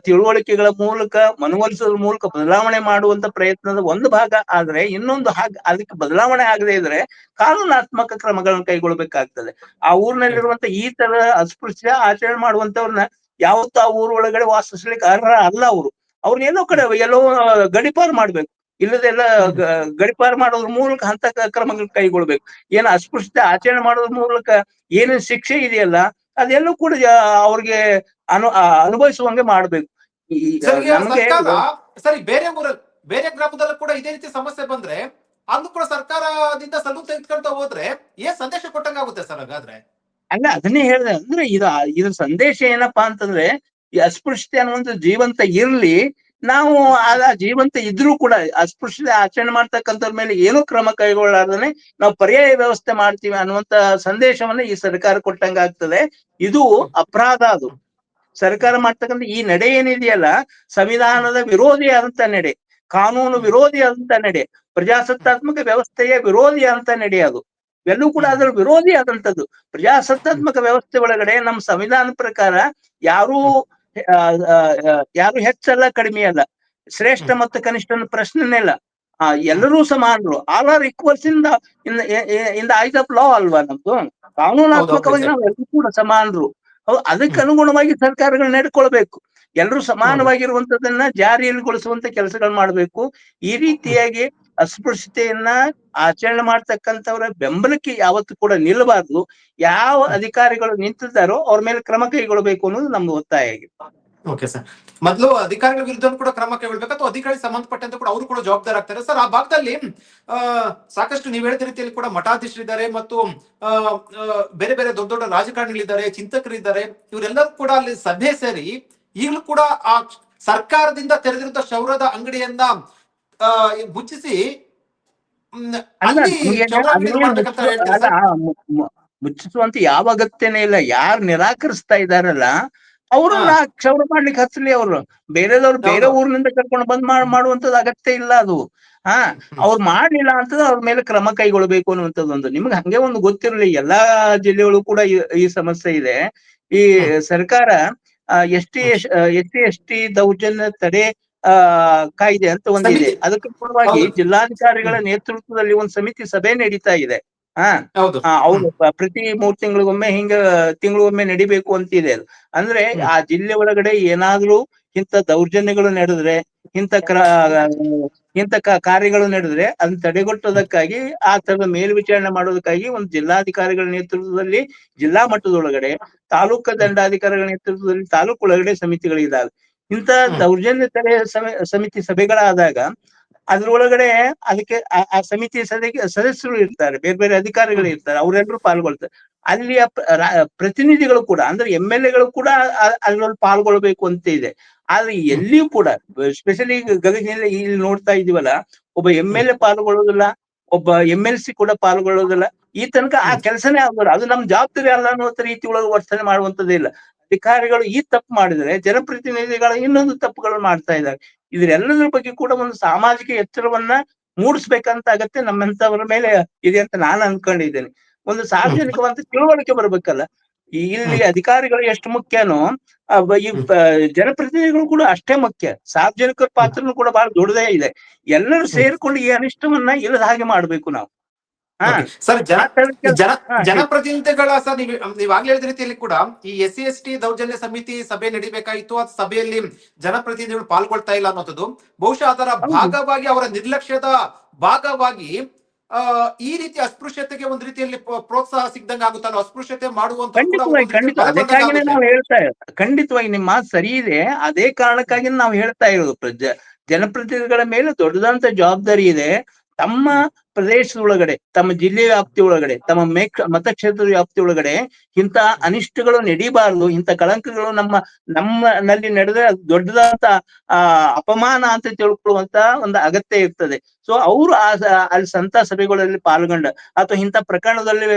ತಿಳುವಳಿಕೆಗಳ ಮೂಲಕ ಮನವೊಲಿಸೋದ್ರ ಮೂಲಕ ಬದಲಾವಣೆ ಮಾಡುವಂತ ಪ್ರಯತ್ನದ ಒಂದು ಭಾಗ ಆದ್ರೆ, ಇನ್ನೊಂದು ಅದಕ್ಕೆ ಬದಲಾವಣೆ ಆಗದೆ ಇದ್ರೆ ಕಾನೂನಾತ್ಮಕ ಕ್ರಮಗಳನ್ನು ಕೈಗೊಳ್ಬೇಕಾಗ್ತದೆ. ಆ ಊರಿನಲ್ಲಿರುವಂತ ಈ ತರ ಅಸ್ಪೃಶ್ಯ ಆಚರಣೆ ಮಾಡುವಂತವ್ರನ್ನ ಯಾವತ್ತೂ ಆ ಊರ ಒಳಗಡೆ ವಾಸಿಸ್ಲಿಕ್ಕೆ ಅರ್ಹ ಅಲ್ಲ. ಅವ್ರನ್ನ ಎಲ್ಲೋ ಕಡೆ ಎಲ್ಲೋ ಗಡಿಪಾರು ಮಾಡ್ಬೇಕು. ಇಲ್ಲದೆಲ್ಲ ಹ್ಮ್ ಗಡಿಪಾರು ಮಾಡೋದ್ರ ಮೂಲಕ ಅಂತ ಕ್ರಮಗಳು ಕೈಗೊಳ್ಬೇಕು. ಏನು ಅಸ್ಪೃಶ್ಯತೆ ಆಚರಣೆ ಮಾಡೋದ್ರ ಮೂಲಕ ಏನು ಶಿಕ್ಷೆ ಇದೆಯಲ್ಲ, ಅದೆಲ್ಲೂ ಕೂಡ ಅವ್ರಿಗೆ ಅನುಭವಿಸುವಂಗೆ ಮಾಡ್ಬೇಕು. ಈ ಸರ್, ಈಗ ನಮಗೆ ಸರ್ಕಾರ, ಸರಿ, ಬೇರೆ ಊರಲ್ಲಿ ಬೇರೆ ಗ್ರಾಮದಲ್ಲೂ ಕೂಡ ಇದೇ ರೀತಿ ಸಮಸ್ಯೆ ಬಂದ್ರೆ ಅಲ್ಲೂ ಕೂಡ ಸರ್ಕಾರದಿಂದ ಸಲೂನ್ ತೆಗೆದುಕೊಂತ ಹೋದ್ರೆ ಏನ್ ಸಂದೇಶ ಕೊಟ್ಟಂಗಾಗುತ್ತೆ ಸರ್ ಹಾಗಾದ್ರೆ? ಅಲ್ಲ, ಅದನ್ನೇ ಹೇಳಿದೆ. ಅಂದ್ರೆ ಇದ್ರ ಸಂದೇಶ ಏನಪ್ಪಾ ಅಂತಂದ್ರೆ, ಈ ಅಸ್ಪೃಶ್ಯತೆ ಅನ್ನುವಂಥ ಜೀವಂತ ಇರ್ಲಿ, ನಾವು ಜೀವಂತ ಇದ್ರೂ ಕೂಡ ಅಸ್ಪೃಶ್ಯತೆ ಆಚರಣೆ ಮಾಡ್ತಕ್ಕಂಥವ್ರ ಮೇಲೆ ಏನೂ ಕ್ರಮ ಕೈಗೊಳ್ಳಾರ್ದನೆ ನಾವು ಪರ್ಯಾಯ ವ್ಯವಸ್ಥೆ ಮಾಡ್ತೀವಿ ಅನ್ನುವಂತ ಸಂದೇಶವನ್ನ ಈ ಸರ್ಕಾರ ಕೊಟ್ಟಂಗ ಆಗ್ತದೆ. ಇದು ಹ್ಮ್ ಅಪರಾಧ. ಅದು ಸರ್ಕಾರ ಮಾಡ್ತಕ್ಕಂಥ ಈ ನಡೆ ಏನಿದೆಯಲ್ಲ, ಹ್ಮ್ ಸಂವಿಧಾನದ ವಿರೋಧಿಯಾದಂತ ನಡೆ, ಕಾನೂನು ಹ್ಮ್ ವಿರೋಧಿಯಾದಂತ ನಡೆ, ಹ್ಮ್ ಪ್ರಜಾಸತ್ತಾತ್ಮಕ ವ್ಯವಸ್ಥೆಯ ವಿರೋಧಿಯಾದಂತ ನಡೆ ಅದು. ಇವೆಲ್ಲೂ ಕೂಡ ಹ್ಮ್ ಅದರ ವಿರೋಧಿ ಆದಂತದ್ದು. ಪ್ರಜಾಸತ್ತಾತ್ಮಕ ವ್ಯವಸ್ಥೆ ಒಳಗಡೆ ನಮ್ಮ ಸಂವಿಧಾನ ಪ್ರಕಾರ ಯಾರು ಹ್ಮ್ ಯಾರು ಹೆಚ್ಚಲ್ಲ ಕಡಿಮೆ ಅಲ್ಲ, ಶ್ರೇಷ್ಠ ಹ್ಮ್ ಮತ್ತು ಕನಿಷ್ಠನ ಪ್ರಶ್ನೆನೇ ಇಲ್ಲ. ಎಲ್ಲರೂ ಸಮಾನರು, all are equals in the in the eyes of law ಅಲ್ವಾ ನಮ್ದು. ಹೌದೌದು ಕಾನೂನಾತ್ಮಕವಾಗಿ ವಿಜಯ್. ನಾವು ಎಲ್ಲರೂ ಕೂಡ ಸಮಾನರು. ಅದಕ್ಕೆ ಹ್ಮ್ ಅನುಗುಣವಾಗಿ ಸರ್ಕಾರಗಳು ನಡ್ಕೊಳ್ಬೇಕು. ಎಲ್ಲರೂ ಹೌದು. ಸಮಾನವಾಗಿರುವಂತದನ್ನ ಜಾರಿಯಲ್ಲಿಗೊಳಿಸುವಂತ ಕೆಲಸಗಳು ಮಾಡ್ಬೇಕು. ಈ ಹ್ಮ್ ರೀತಿಯಾಗಿ ಅಸ್ಪೃಶ್ಯತೆಯನ್ನ ಆಚರಣೆ ಮಾಡ್ತಕ್ಕಂಥವ್ರ ಬೆಂಬಲಕ್ಕೆ ಯಾವತ್ತೂ ಕೂಡ ನಿಲ್ಲಬಾರ್ದು. ಯಾವ ಹ್ಮ್ ಅಧಿಕಾರಿಗಳು ನಿಂತಿದ್ದಾರೋ ಅವ್ರ ಮೇಲೆ ಕ್ರಮ ಕೈಗೊಳ್ಳಬೇಕು ಅನ್ನೋದು ನಮ್ದು ಒತ್ತಾಯ ಆಗಿದೆ. Okay sir. ಮೊದಲು ಅಧಿಕಾರಿಗಳ ವಿರುದ್ಧ ಕೂಡ ಕ್ರಮ ಕೈಗೊಳ್ಬೇಕು, ಅಥವಾ ಅಧಿಕಾರಿ ಸಂಬಂಧಪಟ್ಟಂತೆ ಕೂಡ ಅವರು ಕೂಡ ಜವಾಬ್ದಾರ ಆಗ್ತಾರೆ ಸರ್. ಆ ಭಾಗದಲ್ಲಿ ಆ, ಸಾಕಷ್ಟು ನೀವು ಹೇಳಿದ ರೀತಿಯಲ್ಲಿ ಕೂಡ ಮಠಾಧೀಶರಿದ್ದಾರೆ ಮತ್ತು ಆ, ಆ, ಬೇರೆ ಬೇರೆ ದೊಡ್ಡ ದೊಡ್ಡ ರಾಜಕಾರಣಿಗಳಿದ್ದಾರೆ, ಚಿಂತಕರಿದ್ದಾರೆ. ಇವರೆಲ್ಲರೂ ಕೂಡ ಅಲ್ಲಿ ಸಭೆ ಸೇರಿ ಈಗಲೂ ಕೂಡ ಆ ಸರ್ಕಾರದಿಂದ ತೆರೆದಿರುವಂತಹ ಕ್ಷೌರದ ಅಂಗಡಿಯನ್ನ ಆ, ಮುಚ್ಚಿಸಿ ಅಲ್ಲ ಅಲ್ಲಿ ನಮ್ಗೆ ಕ್ಷೌರ ಅಂಗಡಿ ಅದೇನ್ ಮಾಡ್ಬೇಕಂತ ಹೇಳ್ತೀರಾ ಅಲ್ಲ ಸರ್? ಮುಚ್ಚಿಸುವಂತ ಯಾವ ಅಗತ್ಯನೇ ಇಲ್ಲ. ಯಾರು ನಿರಾಕರಿಸ್ತಾ ಇದಾರಲ್ಲ ಹಾ, ಅವ್ರನ್ನ ಕ್ಷೌರ ಮಾಡ್ಲಿಕ್ಕೆ ಹಚ್ಚಲಿ. ಅವ್ರು ಬೇರೆದವ್ರು ಬೇರೆ ಹೌದು. ಊರಿನಿಂದ ಕರ್ಕೊಂಡು ಬಂದ್ ಮಾಡುವಂತದ್ದು ಅಗತ್ಯ ಇಲ್ಲ ಅದು. ಹಾ, ಹ್ಮ್ ಅವ್ರು ಮಾಡ್ಲಿಲ್ಲ ಅಂತಂದ್ರೆ ಅವ್ರ ಮೇಲೆ ಕ್ರಮ ಕೈಗೊಳ್ಬೇಕು ಅನ್ನುವಂಥದ್ದು ಒಂದು. ನಿಮ್ಗೆ ಹಂಗೆ ಒಂದು ಗೊತ್ತಿರಲಿ, ಎಲ್ಲಾ ಜಿಲ್ಲೆಗಳು ಕೂಡ ಈ ಸಮಸ್ಯೆ ಇದೆ. ಈ ಹ್ಮ್ ಸರ್ಕಾರ ಎಸ್ ಟಿ ಹ್ಮ್ ಎಸ್ ಟಿ ದೌರ್ಜನ್ಯ ತಡೆ ಆ ಕಾಯ್ದೆ ಅಂತ ಒಂದಿದೆ. ಸಮಿತಿ. ಅದಕ್ಕೆ ಪರವಾಗಿ ಹೌದು. ಜಿಲ್ಲಾಧಿಕಾರಿಗಳ ಹ್ಮ್ ನೇತೃತ್ವದಲ್ಲಿ ಒಂದು ಸಮಿತಿ ಸಭೆ ನಡೀತಾ ಇದೆ. ಹಾ, ಹೌದು. ಅವ್ರು ಹ್ಮ್ ಪ್ರತಿ 3 ತಿಂಗಳಿಗೊಮ್ಮೆ ಹಿಂಗ ತಿಂಗಳಿಗೊಮ್ಮೆ ನಡಿಬೇಕು ಅಂತಿದೆ ಅದು. ಅಂದ್ರೆ ಹ್ಮ್ ಆ ಜಿಲ್ಲೆ ಒಳಗಡೆ ಏನಾದ್ರೂ ಇಂಥ ದೌರ್ಜನ್ಯಗಳು ನಡೆದ್ರೆ, ಇಂಥ ಕಾರ್ಯಗಳು ನಡೆದ್ರೆ ಅದನ್ನ ತಡೆಗಟ್ಟೋದಕ್ಕಾಗಿ ಆ ತರದ ಮೇಲ್ವಿಚಾರಣೆ ಮಾಡೋದಕ್ಕಾಗಿ ಒಂದು ಜಿಲ್ಲಾಧಿಕಾರಿಗಳ ನೇತೃತ್ವದಲ್ಲಿ ಜಿಲ್ಲಾ ಮಟ್ಟದೊಳಗಡೆ, ತಾಲೂಕು ಹ್ಮ್ ದಂಡಾಧಿಕಾರಿಗಳ ನೇತೃತ್ವದಲ್ಲಿ ತಾಲೂಕು ಒಳಗಡೆ ಸಮಿತಿಗಳಿದಾವೆ. ಇಂಥ ಹ್ಮ್ ದೌರ್ಜನ್ಯ ತಡೆ ಸಮಿತಿ ಸಭೆಗಳಾದಾಗ ಅದ್ರೊಳಗಡೆ ಅದಕ್ಕೆ ಆ ಸಮಿತಿ ಸದಸ್ಯರು ಇರ್ತಾರೆ, ಬೇರೆ ಬೇರೆ ಅಧಿಕಾರಿಗಳು ಹ್ಮ್ ಇರ್ತಾರೆ, ಅವರೆಲ್ಲರೂ ಪಾಲ್ಗೊಳ್ತಾರೆ. ಅಲ್ಲಿಯ ಪ್ರತಿನಿಧಿಗಳು ಕೂಡ ಅಂದ್ರೆ ಎಂ ಎಲ್ ಎಗಳು ಕೂಡ ಅದ್ರಲ್ಲಿ ಪಾಲ್ಗೊಳ್ಬೇಕು ಅಂತ ಇದೆ. ಆದ್ರೆ ಹ್ಮ್ ಎಲ್ಲಿಯೂ ಕೂಡ, ಸ್ಪೆಷಲಿ ಗದಗಿನಲ್ಲಿ ಇಲ್ಲಿ ನೋಡ್ತಾ ಇದೀವಲ್ಲ, ಒಬ್ಬ ಎಂ ಹ್ಮ್ ಎಲ್ ಎ ಪಾಲ್ಗೊಳ್ಳೋದಿಲ್ಲ, ಒಬ್ಬ ಎಂ ಎಲ್ ಸಿ ಕೂಡ ಪಾಲ್ಗೊಳ್ಳೋದಿಲ್ಲ. ಈ ತನಕ ಆ ಹ್ಮ್ ಕೆಲಸನೇ ಆಗೋಲ್ಲ. ಅದು ನಮ್ ಜವಾಬ್ದಾರಿ ಅಲ್ಲ ಅನ್ನೋ ರೀತಿ ಒಳಗೆ ವರ್ತನೆ ಮಾಡುವಂತದ್ದೇ ಇಲ್ಲ. ಅಧಿಕಾರಿಗಳು ಈ ತಪ್ಪು ಮಾಡಿದ್ರೆ ಜನಪ್ರತಿನಿಧಿಗಳು ಇನ್ನೊಂದು ತಪ್ಪುಗಳು ಮಾಡ್ತಾ ಇದ್ದಾರೆ. ಇದ್ರೆಲ್ಲದ್ರ ಬಗ್ಗೆ ಕೂಡ ಒಂದು ಸಾಮಾಜಿಕ ಎಚ್ಚರವನ್ನ ಮೂಡಿಸ್ಬೇಕಂತ ಅಗತ್ಯ ನಮ್ಮಂತವರ ಮೇಲೆ ಇದೆ ಅಂತ ನಾನು ಅನ್ಕೊಂಡಿದ್ದೇನೆ. ಒಂದು ಹ್ಮ್ ಸಾರ್ವಜನಿಕವಂತ ತಿಳುವಳಿಕೆ ಬರ್ಬೇಕಲ್ಲ. ಇಲ್ಲಿ ಹ್ಮ್ ಅಧಿಕಾರಿಗಳು ಎಷ್ಟು ಮುಖ್ಯನೋ ಈ ಹ್ಮ್ ಜನಪ್ರತಿನಿಧಿಗಳು ಕೂಡ ಅಷ್ಟೇ ಮುಖ್ಯ. ಸಾರ್ವಜನಿಕರ ಹ್ಮ್ ಪಾತ್ರನೂ ಕೂಡ ಬಹಳ ದೊಡ್ಡದೇ ಇದೆ. ಎಲ್ಲರೂ ಹ್ಮ್ ಸೇರ್ಕೊಂಡು ಈ ಅನಿಷ್ಟವನ್ನ ಇಲ್ಲದ ಹಾಗೆ ಮಾಡ್ಬೇಕು ನಾವು. ಹಾ, ಓಕೆ ಸರ್. ಆ ತರದ ಕೆಲ್ಸ. ಜನ ಹೇಳಿ. ಜನಪ್ರತಿನಿಧಿಗಳ ಸರ್, ನೀವು ಆಗ್ಲೇ ಹೇಳಿದ ರೀತಿಯಲ್ಲಿ ಕೂಡ ಈ SC ST ದೌರ್ಜನ್ಯ ಸಮಿತಿ ಸಭೆ ನಡಿಬೇಕಾಗಿತ್ತು. ಆ ಸಭೆಯಲ್ಲಿ ಜನಪ್ರತಿನಿಧಿಗಳು ಪಾಲ್ಗೊಳ್ತಾ ಇಲ್ಲ ಅನ್ನೋದು ಬಹುಶಃ ಅದರ ಹೌದು, ಭಾಗವಾಗಿ, ಅವರ ನಿರ್ಲಕ್ಷ್ಯದ ಭಾಗವಾಗಿ ಈ ರೀತಿ ಅಸ್ಪೃಶ್ಯತೆಗೆ ಒಂದು ರೀತಿಯಲ್ಲಿ ಪ್ರೋತ್ಸಾಹ ಸಿಗ್ದಂಗೆ ಆಗುತ್ತಲ್ಲ. ಅಸ್ಪೃಶ್ಯತೆ ಮಾಡುವಂತವ್ರು ಕೂಡ ಖಂಡಿತವಾಗಿ ಅವ್ರಿಗೊಂದು ರೀತಿಯಲ್ಲಿ ಖಂಡಿತ ಬಲ ಬಂದಂಗೆ ಅದಕ್ಕಾಗಿನೇ ಆಗುತ್ತೆ. ನಾವು ಹೇಳ್ತಾ ಇರೋದು. ಖಂಡಿತವಾಗಿ ನಿಮ್ಮ ಮಾತು ಸರಿ ಇದೆ. ಅದೇ ಕಾರಣಕ್ಕಾಗಿ ನಾವು ಹೇಳ್ತಾ ಇರೋದು, ಜನಪ್ರತಿನಿಧಿಗಳ ಮೇಲೆ ದೊಡ್ಡದಂತ ಜವಾಬ್ದಾರಿ ಇದೆ. ತಮ್ಮ ಹ್ಮ್ ಪ್ರದೇಶದೊಳಗಡೆ, ತಮ್ಮ ಜಿಲ್ಲೆ ವ್ಯಾಪ್ತಿ ಒಳಗಡೆ, ತಮ್ಮ ಮತಕ್ಷೇತ್ರದ ವ್ಯಾಪ್ತಿ ಒಳಗಡೆ ಇಂಥ ಅನಿಷ್ಟಗಳು ನಡೀಬಾರದು. ಇಂಥ ಕಳಂಕಗಳು ನಮ್ಮನಲ್ಲಿ ನಡೆದ್ರೆ ಅದು ದೊಡ್ಡದಂತ ಅಪಮಾನ ಅಂತ ತಿಳ್ಕೊಳ್ಳುವಂತ ಒಂದು ಅಗತ್ಯ ಇರ್ತದೆ. ಸೊ ಅವರು ಅಲ್ಲಿ ಸಂತ ಸಭೆಗಳಲ್ಲಿ ಪಾಲ್ಗೊಂಡ ಅಥವಾ ಇಂಥ ಪ್ರಕರಣದಲ್ಲಿ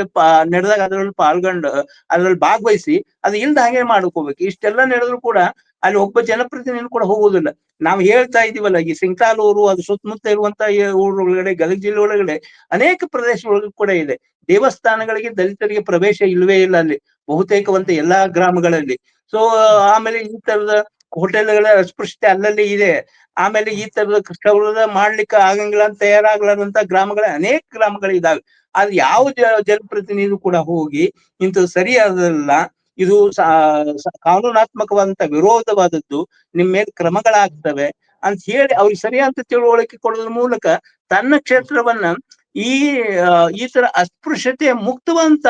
ನಡೆದಾಗ ಅದರಲ್ಲಿ ಪಾಲ್ಗೊಂಡು ಅದ್ರಲ್ಲಿ ಭಾಗವಹಿಸಿ ಅದು ಇಲ್ದ ಹಾಗೆ ಮಾಡ್ಕೋಬೇಕು. ಇಷ್ಟೆಲ್ಲ ನಡೆದ್ರು ಕೂಡ ಅಲ್ಲಿ ಒಬ್ಬ ಜನಪ್ರತಿನಿಧಿ ಕೂಡ ಹೋಗುದಿಲ್ಲ. ನಾವು ಹೇಳ್ತಾ ಇದೀವಲ್ಲ, ಈ ಸಿಂಗ್ಟಾಲೂರು ಅದು ಸುತ್ತಮುತ್ತ ಇರುವಂತ ಊರೊಳಗಡೆ, ಗದಗ ಜಿಲ್ಲೆ ಒಳಗಡೆ ಅನೇಕ ಪ್ರದೇಶಗಳು ಕೂಡ ಇದೆ. ದೇವಸ್ಥಾನಗಳಿಗೆ ದಲಿತರಿಗೆ ಪ್ರವೇಶ ಇಲ್ವೇ ಇಲ್ಲ ಅಲ್ಲಿ, ಬಹುತೇಕವಂತ ಎಲ್ಲಾ ಗ್ರಾಮಗಳಲ್ಲಿ. ಸೊ ಆಮೇಲೆ ಈ ತರದ ಹೋಟೆಲ್ಗಳ ಅಸ್ಪೃಶ್ಯತೆ ಅಲ್ಲಲ್ಲಿ ಇದೆ. ಆಮೇಲೆ ಈ ತರದ ಕ್ಷೌರದ ಮಾಡ್ಲಿಕ್ಕೆ ಆಗಂಗಿಲ್ಲ ಅಂತ ತಯಾರಾಗ್ಲಾರಂತ ಗ್ರಾಮಗಳ ಅನೇಕ ಗ್ರಾಮಗಳಿದಾವೆ. ಆದ್ರೆ ಯಾವ ಜನಪ್ರತಿನಿಧಿ ಕೂಡ ಹೋಗಿ ಇಂಥದ್ದು ಸರಿಯಾದಲ್ಲ, ಇದು ಕಾನೂನಾತ್ಮಕವಾದಂತ ವಿರೋಧವಾದದ್ದು, ನಿಮ್ ಮೇಲೆ ಕ್ರಮಗಳಾಗ್ತವೆ ಅಂತ ಹೇಳಿ ಅವ್ರಿಗೆ ಸರಿಯಾದ ತಿಳುವಳಿಕೆ ಕೊಡೋದ್ರ ಮೂಲಕ ತನ್ನ ಕ್ಷೇತ್ರವನ್ನ ಈ ಈ ತರ ಅಸ್ಪೃಶ್ಯತೆ ಮುಕ್ತವಂತ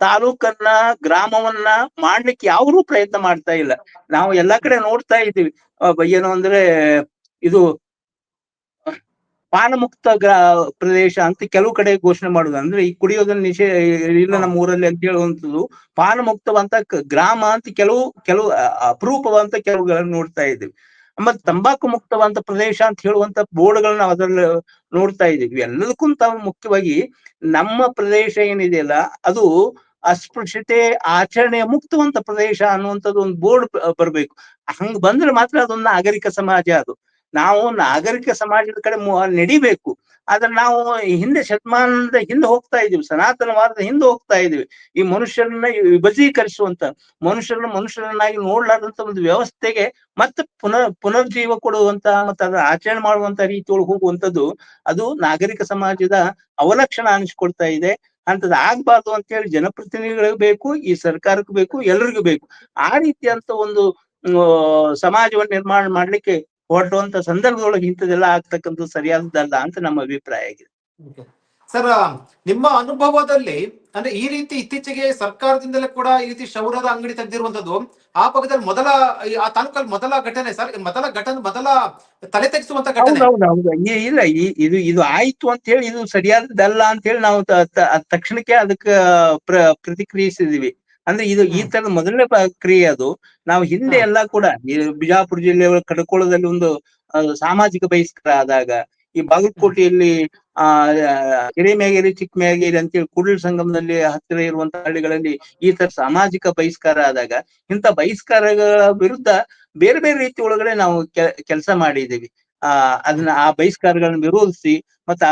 ತಾಲೂಕನ್ನ, ಗ್ರಾಮವನ್ನ ಮಾಡ್ಲಿಕ್ಕೆ ಯಾರೂ ಪ್ರಯತ್ನ ಮಾಡ್ತಾ ಇಲ್ಲ. ನಾವು ಎಲ್ಲಾ ಕಡೆ ನೋಡ್ತಾ ಇದ್ದೀವಿ. ಏನು ಅಂದ್ರೆ ಇದು ಪಾನಮುಕ್ತ ಪ್ರದೇಶ ಅಂತ ಕೆಲವು ಕಡೆ ಘೋಷಣೆ ಮಾಡುದು. ಅಂದ್ರೆ ಈ ಕುಡಿಯೋದನ್ನ ಇಲ್ಲ ನಮ್ಮ ಊರಲ್ಲಿ ಅಂತ ಹೇಳುವಂಥದ್ದು ಪಾನಮುಕ್ತವಂತ ಗ್ರಾಮ ಅಂತ ಕೆಲವು ಅಪರೂಪವಂತ ಕೆಲವುಗಳನ್ನ ನೋಡ್ತಾ ಇದ್ದೀವಿ. ಮತ್ತೆ ತಂಬಾಕು ಮುಕ್ತವಂತ ಪ್ರದೇಶ ಅಂತ ಹೇಳುವಂತ ಬೋರ್ಡ್ಗಳನ್ನ ನಾವು ಅದ್ರಲ್ಲಿ ನೋಡ್ತಾ ಇದ್ದೀವಿ. ಎಲ್ಲದಕ್ಕಿಂತ ಮುಖ್ಯವಾಗಿ ನಮ್ಮ ಪ್ರದೇಶ ಏನಿದೆಯಲ್ಲ ಅದು ಅಸ್ಪೃಶ್ಯತೆ ಆಚರಣೆಯ ಮುಕ್ತವಂತ ಪ್ರದೇಶ ಅನ್ನುವಂಥದ್ದು ಒಂದು ಬೋರ್ಡ್ ಬರ್ಬೇಕು. ಹಂಗ ಬಂದ್ರೆ ಮಾತ್ರ ಅದೊಂದು ನಾಗರಿಕ ಸಮಾಜ. ಅದು ನಾವು ನಾಗರಿಕ ಸಮಾಜದ ಕಡೆ ನಡಿಬೇಕು. ಆದ್ರೆ ನಾವು ಹಿಂದೆ ಶತಮಾನದ ಹಿಂದೆ ಹೋಗ್ತಾ ಇದೀವಿ, ಸನಾತನವಾದದ ಹಿಂದೆ ಹೋಗ್ತಾ ಇದೀವಿ. ಈ ಮನುಷ್ಯರನ್ನ ವಿಭಜೀಕರಿಸುವಂತ, ಮನುಷ್ಯರನ್ನಾಗಿ ನೋಡ್ಲಾರ್ದಂತ ಒಂದು ವ್ಯವಸ್ಥೆಗೆ ಮತ್ತೆ ಪುನರ್ಜೀವ ಕೊಡುವಂತ ಮತ್ತೆ ಅದರ ಆಚರಣೆ ಮಾಡುವಂತ ರೀತಿಯೊಳಗೆ ಹೋಗುವಂತದ್ದು, ಅದು ನಾಗರಿಕ ಸಮಾಜದ ಅವಲಕ್ಷಣ ಅನಿಸ್ಕೊಳ್ತಾ ಇದೆ. ಅಂತದ್ ಆಗ್ಬಾರ್ದು ಅಂತ ಹೇಳಿ ಜನಪ್ರತಿನಿಧಿಗಳಿಗೂ ಬೇಕು, ಈ ಸರ್ಕಾರಕ್ಕೂ ಬೇಕು, ಎಲ್ರಿಗೂ ಬೇಕು. ಆ ರೀತಿಯಂತ ಒಂದು ಸಮಾಜವನ್ನು ನಿರ್ಮಾಣ ಮಾಡ್ಲಿಕ್ಕೆ ಹೊರಟುವಂತ ಸಂದರ್ಭದೊಳಗೆ ಇಂಥದೆಲ್ಲ ಆಗ್ತಕ್ಕಂಥದ್ದು ಸರಿಯಾದದ್ದಲ್ಲ ಅಂತ ನಮ್ಮ ಅಭಿಪ್ರಾಯ ಆಗಿದೆ. ಸರ್, ನಿಮ್ಮ ಅನುಭವದಲ್ಲಿ ಅಂದ್ರೆ ಈ ರೀತಿ ಇತ್ತೀಚೆಗೆ ಸರ್ಕಾರದಿಂದಲೇ ಕೂಡ ಈ ರೀತಿ ಕ್ಷೌರದ ಅಂಗಡಿ ತೆಗೆದಿರುವಂತದ್ದು ಆ ಭಾಗದಲ್ಲಿ ಆ ತಾಲೂಕಲ್ಲಿ ಮೊದಲ ಘಟನೆ ಸರ್, ಮೊದಲ ತಲೆ ತೆಗೆಸುವಂತ ಘಟನೆ. ಹೌದೌದು. ಇಲ್ಲ, ಇದು ಆಯ್ತು ಅಂತ ಹೇಳಿ ಇದು ಸರಿಯಾದದ್ದಲ್ಲ ಅಂತ ಹೇಳಿ ನಾವು ತಕ್ಷಣಕ್ಕೆ ಅದಕ್ಕ ಪ್ರತಿಕ್ರಿಯಿಸಿದೀವಿ. ಅಂದ್ರೆ ಇದು ಈ ತರದ ಮೊದಲನೇ ಕ್ರಿಯೆ ಅದು. ನಾವು ಹಿಂದೆ ಎಲ್ಲಾ ಕೂಡ ಈ ಬಿಜಾಪುರ ಜಿಲ್ಲೆಯ ಕಡಕೋಳದಲ್ಲಿ ಒಂದು ಸಾಮಾಜಿಕ ಬಹಿಷ್ಕಾರ ಆದಾಗ, ಈ ಬಾಗಲಕೋಟೆಯಲ್ಲಿ ಹಿರೇಮೇಗೇರಿ ಚಿಕ್ಕಮೇಗೇರಿ ಅಂತೇಳಿ ಕೂಡಲ ಸಂಗಮದಲ್ಲಿ ಹತ್ತಿರ ಇರುವಂತಹ ಹಳ್ಳಿಗಳಲ್ಲಿ ಈ ತರ ಸಾಮಾಜಿಕ ಬಹಿಷ್ಕಾರ ಆದಾಗ, ಇಂಥ ಬಹಿಷ್ಕಾರಗಳ ವಿರುದ್ಧ ಬೇರೆ ಬೇರೆ ರೀತಿ ಒಳಗಡೆ ನಾವು ಕೆಲಸ ಮಾಡಿದ್ದೀವಿ. ಆ ಬಹಿಷ್ಕಾರಗಳನ್ನು ವಿರೋಧಿಸಿ ಮತ್ತೆ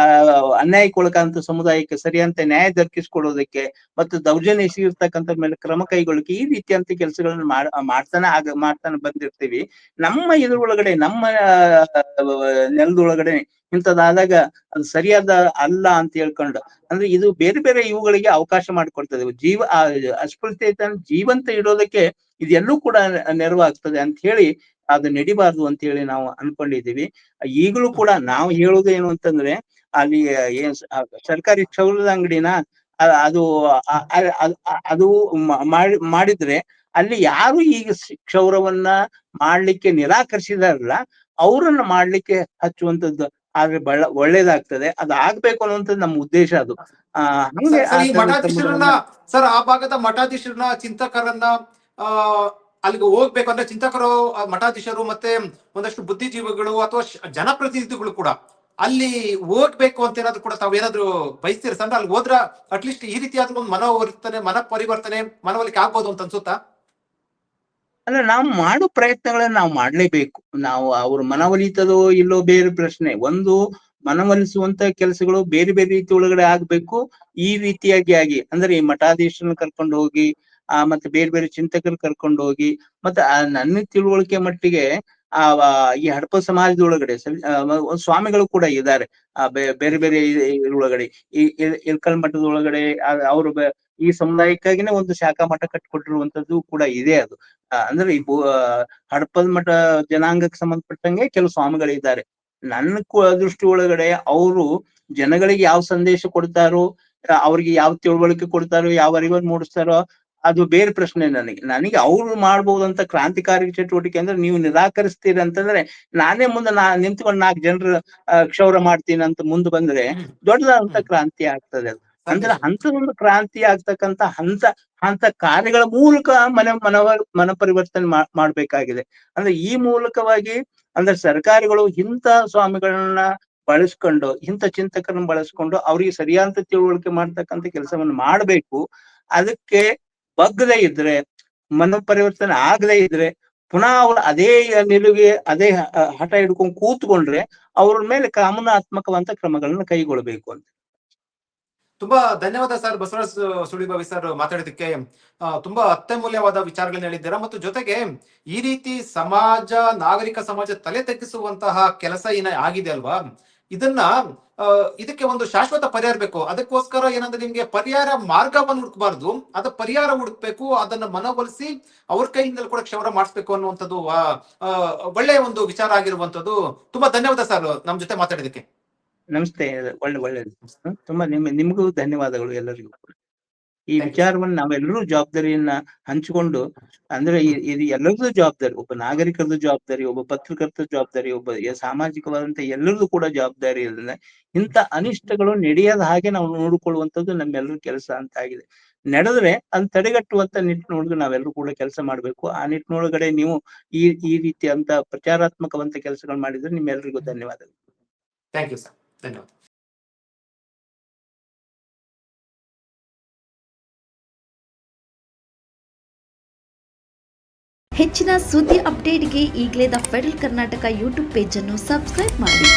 ಅನ್ಯಾಯಕ್ಕೊಳಗಾದಂತ ಸಮುದಾಯಕ್ಕೆ ಸರಿಯಂತ ನ್ಯಾಯ ದೊರಕಿಸಿಕೊಡೋದಕ್ಕೆ ಮತ್ತು ದೌರ್ಜನ್ಯ ಎಸಗಿರ್ತಕ್ಕಂಥ ಮೇಲೆ ಕ್ರಮ ಕೈಗೊಳ್ಳಕ್ಕೆ ಈ ರೀತಿಯಂತ ಕೆಲಸಗಳನ್ನ ಮಾಡ್ತಾನೆ ಬಂದಿರ್ತೀವಿ. ನಮ್ಮ ಇದ್ರೊಳಗಡೆ, ನಮ್ಮ ನೆಲದೊಳಗಡೆ ಇಂಥದ್ದಾದಾಗ ಅದು ಸರಿಯಾದ ಅಲ್ಲ ಅಂತ ಹೇಳ್ಕೊಂಡು, ಅಂದ್ರೆ ಇದು ಬೇರೆ ಬೇರೆ ಇವುಗಳಿಗೆ ಅವಕಾಶ ಮಾಡಿಕೊಡ್ತದೆ. ಅಸ್ಪೃಶ್ಯತೆಯನ್ನು ಜೀವಂತ ಇಡೋದಕ್ಕೆ ಇದೆಲ್ಲೂ ಕೂಡ ನೆರವಾಗ್ತದೆ ಅಂತ ಹೇಳಿ ಅದು ನಡಿಬಾರ್ದು ಅಂತ ಹೇಳಿ ನಾವು ಅನ್ಕೊಂಡಿದೀವಿ. ಈಗಲೂ ಕೂಡ ನಾವು ಹೇಳುದು ಏನು ಅಂತಂದ್ರೆ, ಅಲ್ಲಿ ಏನ್ ಸರ್ಕಾರಿ ಕ್ಷೌರದ ಅಂಗಡಿನ ಅದು ಮಾಡಿದ್ರೆ ಅಲ್ಲಿ ಯಾರು ಈಗ ಕ್ಷೌರವನ್ನ ಮಾಡ್ಲಿಕ್ಕೆ ನಿರಾಕರಿಸಿದಾರಲ್ಲ ಅವ್ರನ್ನ ಮಾಡ್ಲಿಕ್ಕೆ ಹಚ್ಚುವಂತದ್ದು ಆದ್ರೆ ಒಳ್ಳೇದಾಗ್ತದೆ. ಅದು ಆಗ್ಬೇಕು ಅನ್ನುವಂಥದ್ದು ನಮ್ಮ ಉದ್ದೇಶ. ಅದು ಹಂಗೆ ಸರ್, ಆ ಭಾಗದ ಮಠಾಧೀಶರನ್ನ, ಚಿಂತಕರನ್ನ ಅಲ್ಲಿಗೆ ಹೋಗ್ಬೇಕು ಅಂದ್ರೆ ಚಿಂತಕರು, ಮಠಾಧೀಶರು ಮತ್ತೆ ಒಂದಷ್ಟು ಬುದ್ಧಿಜೀವಿಗಳು ಅಥವಾ ಜನಪ್ರತಿನಿಧಿಗಳು ಕೂಡ ಅಲ್ಲಿ ಹೋಗ್ಬೇಕು ಅಂತ ಏನಾದ್ರು ಕೂಡ ತಾವೇನಾದ್ರು ಬಯಸ್ತೀರ ಸರ್? ಅಲ್ಲಿ ಹೋದ್ರ ಅಟ್ಲೀಸ್ಟ್ ಈ ರೀತಿಯಾದ ಒಂದು ಮನ ಪರಿವರ್ತನೆ, ಮನವೊಲಿಕೆ ಆಗ್ಬೋದು ಅಂತ ಅನ್ಸುತ್ತಾ? ಅಂದ್ರೆ ನಾವು ಮಾಡೋ ಪ್ರಯತ್ನಗಳನ್ನ ನಾವು ಮಾಡ್ಲೇಬೇಕು. ನಾವು ಅವ್ರ ಮನವೊಲಿತದೋ ಇಲ್ಲೋ ಬೇರೆ ಪ್ರಶ್ನೆ. ಒಂದು ಮನವೊಲಿಸುವಂತ ಕೆಲಸಗಳು ಬೇರೆ ಬೇರೆ ರೀತಿ ಒಳಗಡೆ ಆಗ್ಬೇಕು. ಈ ರೀತಿಯಾಗಿ ಅಂದ್ರೆ ಈ ಮಠಾಧೀಶರನ್ನ ಕರ್ಕೊಂಡು ಹೋಗಿ ಮತ್ತೆ ಬೇರೆ ಬೇರೆ ಚಿಂತಕರು ಕರ್ಕೊಂಡು ಹೋಗಿ ಮತ್ತೆ ನನ್ನ ತಿಳುವಳಿಕೆ ಮಟ್ಟಿಗೆ ಈ ಹಡಪ ಸಮಾಜದೊಳಗಡೆ ಸ್ವಾಮಿಗಳು ಕೂಡ ಇದ್ದಾರೆ. ಬೇರೆ ಬೇರೆ ಇದ್ರೊಳಗಡೆ ಈ ಇಳ್ಕಲ್ ಮಠದ ಒಳಗಡೆ ಅವರು ಈ ಸಮುದಾಯಕ್ಕಾಗಿನೇ ಒಂದು ಶಾಖಾ ಮಠ ಕಟ್ಟಿಕೊಟ್ಟಿರುವಂತದ್ದು ಕೂಡ ಇದೆ. ಅದು ಅಂದ್ರೆ ಈ ಹಡಪದ ಮಠ ಜನಾಂಗಕ್ಕೆ ಸಂಬಂಧಪಟ್ಟಂಗೆ ಕೆಲವು ಸ್ವಾಮಿಗಳಿದ್ದಾರೆ. ನನ್ನ ದೃಷ್ಟಿ ಒಳಗಡೆ ಅವರು ಜನಗಳಿಗೆ ಯಾವ ಸಂದೇಶ ಕೊಡ್ತಾರೋ, ಅವ್ರಿಗೆ ಯಾವ ತಿಳುವಳಿಕೆ ಕೊಡ್ತಾರೋ, ಯಾವ ಅರಿವನ್ನು ಮೂಡಿಸ್ತಾರೋ ಅದು ಬೇರೆ ಪ್ರಶ್ನೆ. ನನಗೆ ಅವ್ರು ಮಾಡ್ಬೋದಂತ ಕ್ರಾಂತಿಕಾರಿ ಚಟುವಟಿಕೆ ಅಂದ್ರೆ ನೀವು ನಿರಾಕರಿಸ್ತೀರಿ ಅಂತಂದ್ರೆ ನಾನೇ ಮುಂದೆ ನಿಂತ್ಕೊಂಡು 4 ಜನರ ಕ್ಷೌರ ಮಾಡ್ತೀನಿ ಅಂತ ಮುಂದೆ ಬಂದ್ರೆ ದೊಡ್ಡದಾದಂತ ಕ್ರಾಂತಿ ಆಗ್ತದೆ. ಅದು ಅಂದ್ರೆ ಒಂದು ಕ್ರಾಂತಿ ಆಗ್ತಕ್ಕಂತ ಹಂತ ಕಾರ್ಯಗಳ ಮೂಲಕ ಮನ ಪರಿವರ್ತನೆ ಮಾಡ್ಬೇಕಾಗಿದೆ. ಅಂದ್ರೆ ಈ ಮೂಲಕವಾಗಿ ಅಂದ್ರೆ ಸರ್ಕಾರಗಳು ಇಂಥ ಸ್ವಾಮಿಗಳನ್ನ ಬಳಸ್ಕೊಂಡು, ಇಂಥ ಚಿಂತಕರನ್ನ ಬಳಸ್ಕೊಂಡು ಅವ್ರಿಗೆ ಸರಿಯಾದ ತಿಳುವಳಿಕೆ ಮಾಡ್ತಕ್ಕಂಥ ಕೆಲಸವನ್ನು ಮಾಡ್ಬೇಕು. ಅದಕ್ಕೆ ಬಗ್ಗದೆ ಇದ್ರೆ, ಮನ ಪರಿವರ್ತನೆ ಆಗದೆ ಇದ್ರೆ ಪುನಃ ಅವ್ರು ಅದೇ ನಿಲುವಿಗೆ ಅದೇ ಹಠ ಹಿಡ್ಕೊಂಡು ಕೂತ್ಕೊಂಡ್ರೆ ಅವ್ರ ಮೇಲೆ ಕಾನೂನಾತ್ಮಕವಂತ ಕ್ರಮಗಳನ್ನ ಕೈಗೊಳ್ಬೇಕು ಅಂತ. ತುಂಬಾ ಧನ್ಯವಾದ ಸರ್, ಬಸವರಾಜ್ ಸುಳಿಭಾವಿ ಸರ್ ಮಾತಾಡೋದಕ್ಕೆ. ತುಂಬಾ ಅತ್ಯಮೂಲ್ಯವಾದ ವಿಚಾರಗಳನ್ನ ಹೇಳಿದ್ದೀರಾ. ಮತ್ತು ಜೊತೆಗೆ ಈ ರೀತಿ ನಾಗರಿಕ ಸಮಾಜ ತಲೆ ತಗ್ಗಿಸುವಂತಹ ಕೆಲಸ ಆಗಿದೆ ಅಲ್ವಾ, ಇದಕ್ಕೆ ಒಂದು ಶಾಶ್ವತ ಪರಿಹಾರ ಬೇಕು. ಅದಕ್ಕೋಸ್ಕರ ಏನಂದ್ರೆ ನಿಮ್ಗೆ ಪರಿಹಾರ ಮಾರ್ಗವನ್ನು ಹುಡುಕಬಾರ್ದು, ಪರಿಹಾರ ಹುಡುಕ್ಬೇಕು. ಅದನ್ನ ಮನವೊಲಿಸಿ ಅವ್ರ ಕೈಯಿಂದಲೂ ಕೂಡ ಕ್ಷೌರ ಮಾಡಿಸ್ಬೇಕು ಅನ್ನುವಂಥದ್ದು ಒಳ್ಳೆಯ ಒಂದು ವಿಚಾರ ಆಗಿರುವಂತದ್ದು. ತುಂಬಾ ಧನ್ಯವಾದ ಸರ್ ನಮ್ ಜೊತೆ ಮಾತಾಡಿದಕ್ಕೆ. ನಮಸ್ತೆ. ಒಳ್ಳೇದು. ತುಂಬಾ ನಿಮಗೂ ಧನ್ಯವಾದಗಳು ಎಲ್ಲರಿಗೂ. ಈ ವಿಚಾರವನ್ನು ನಾವೆಲ್ಲರೂ ಜವಾಬ್ದಾರಿಯನ್ನ ಹಂಚಿಕೊಂಡು, ಅಂದ್ರೆ ಇದು ಎಲ್ಲರದ್ದು ಜವಾಬ್ದಾರಿ, ಒಬ್ಬ ನಾಗರಿಕರದ್ದು ಜವಾಬ್ದಾರಿ, ಒಬ್ಬ ಪತ್ರಕರ್ತರ ಜವಾಬ್ದಾರಿ, ಒಬ್ಬ ಸಾಮಾಜಿಕವಾದಂತ ಎಲ್ಲರದ್ದು ಕೂಡ ಜವಾಬ್ದಾರಿ ಇರೋದ್ರಿಂದ ಇಂಥ ಅನಿಷ್ಟಗಳು ನಡೆಯದ ಹಾಗೆ ನಾವು ನೋಡಿಕೊಳ್ಳುವಂಥದ್ದು ನಮ್ಮೆಲ್ಲರ ಕೆಲಸ ಅಂತ ಆಗಿದೆ. ನಡೆದ್ರೆ ಅದನ್ನ ತಡೆಗಟ್ಟುವಂತ ನಿಟ್ಟಿನೊಳಗೆ ನಾವೆಲ್ಲರೂ ಕೂಡ ಕೆಲಸ ಮಾಡ್ಬೇಕು. ಆ ನಿಟ್ಟಿನೊಳಗಡೆ ನೀವು ಈ ರೀತಿಯಂತ ಪ್ರಚಾರಾತ್ಮಕವಂತ ಕೆಲಸಗಳು ಮಾಡಿದ್ರೆ ನಿಮ್ಮೆಲ್ಲರಿಗೂ ಧನ್ಯವಾದಗಳು. ಥ್ಯಾಂಕ್ ಯು ಸರ್, ಧನ್ಯವಾದ. ಹೆಚ್ಚಿನ ಸುದ್ದಿ ಅಪ್ಡೇಟ್ಗೆ ಈಗಲೇ the federal Karnataka YouTube page ಅನ್ನು ಸಬ್ಸ್ಕ್ರೈಬ್ ಮಾಡಿ.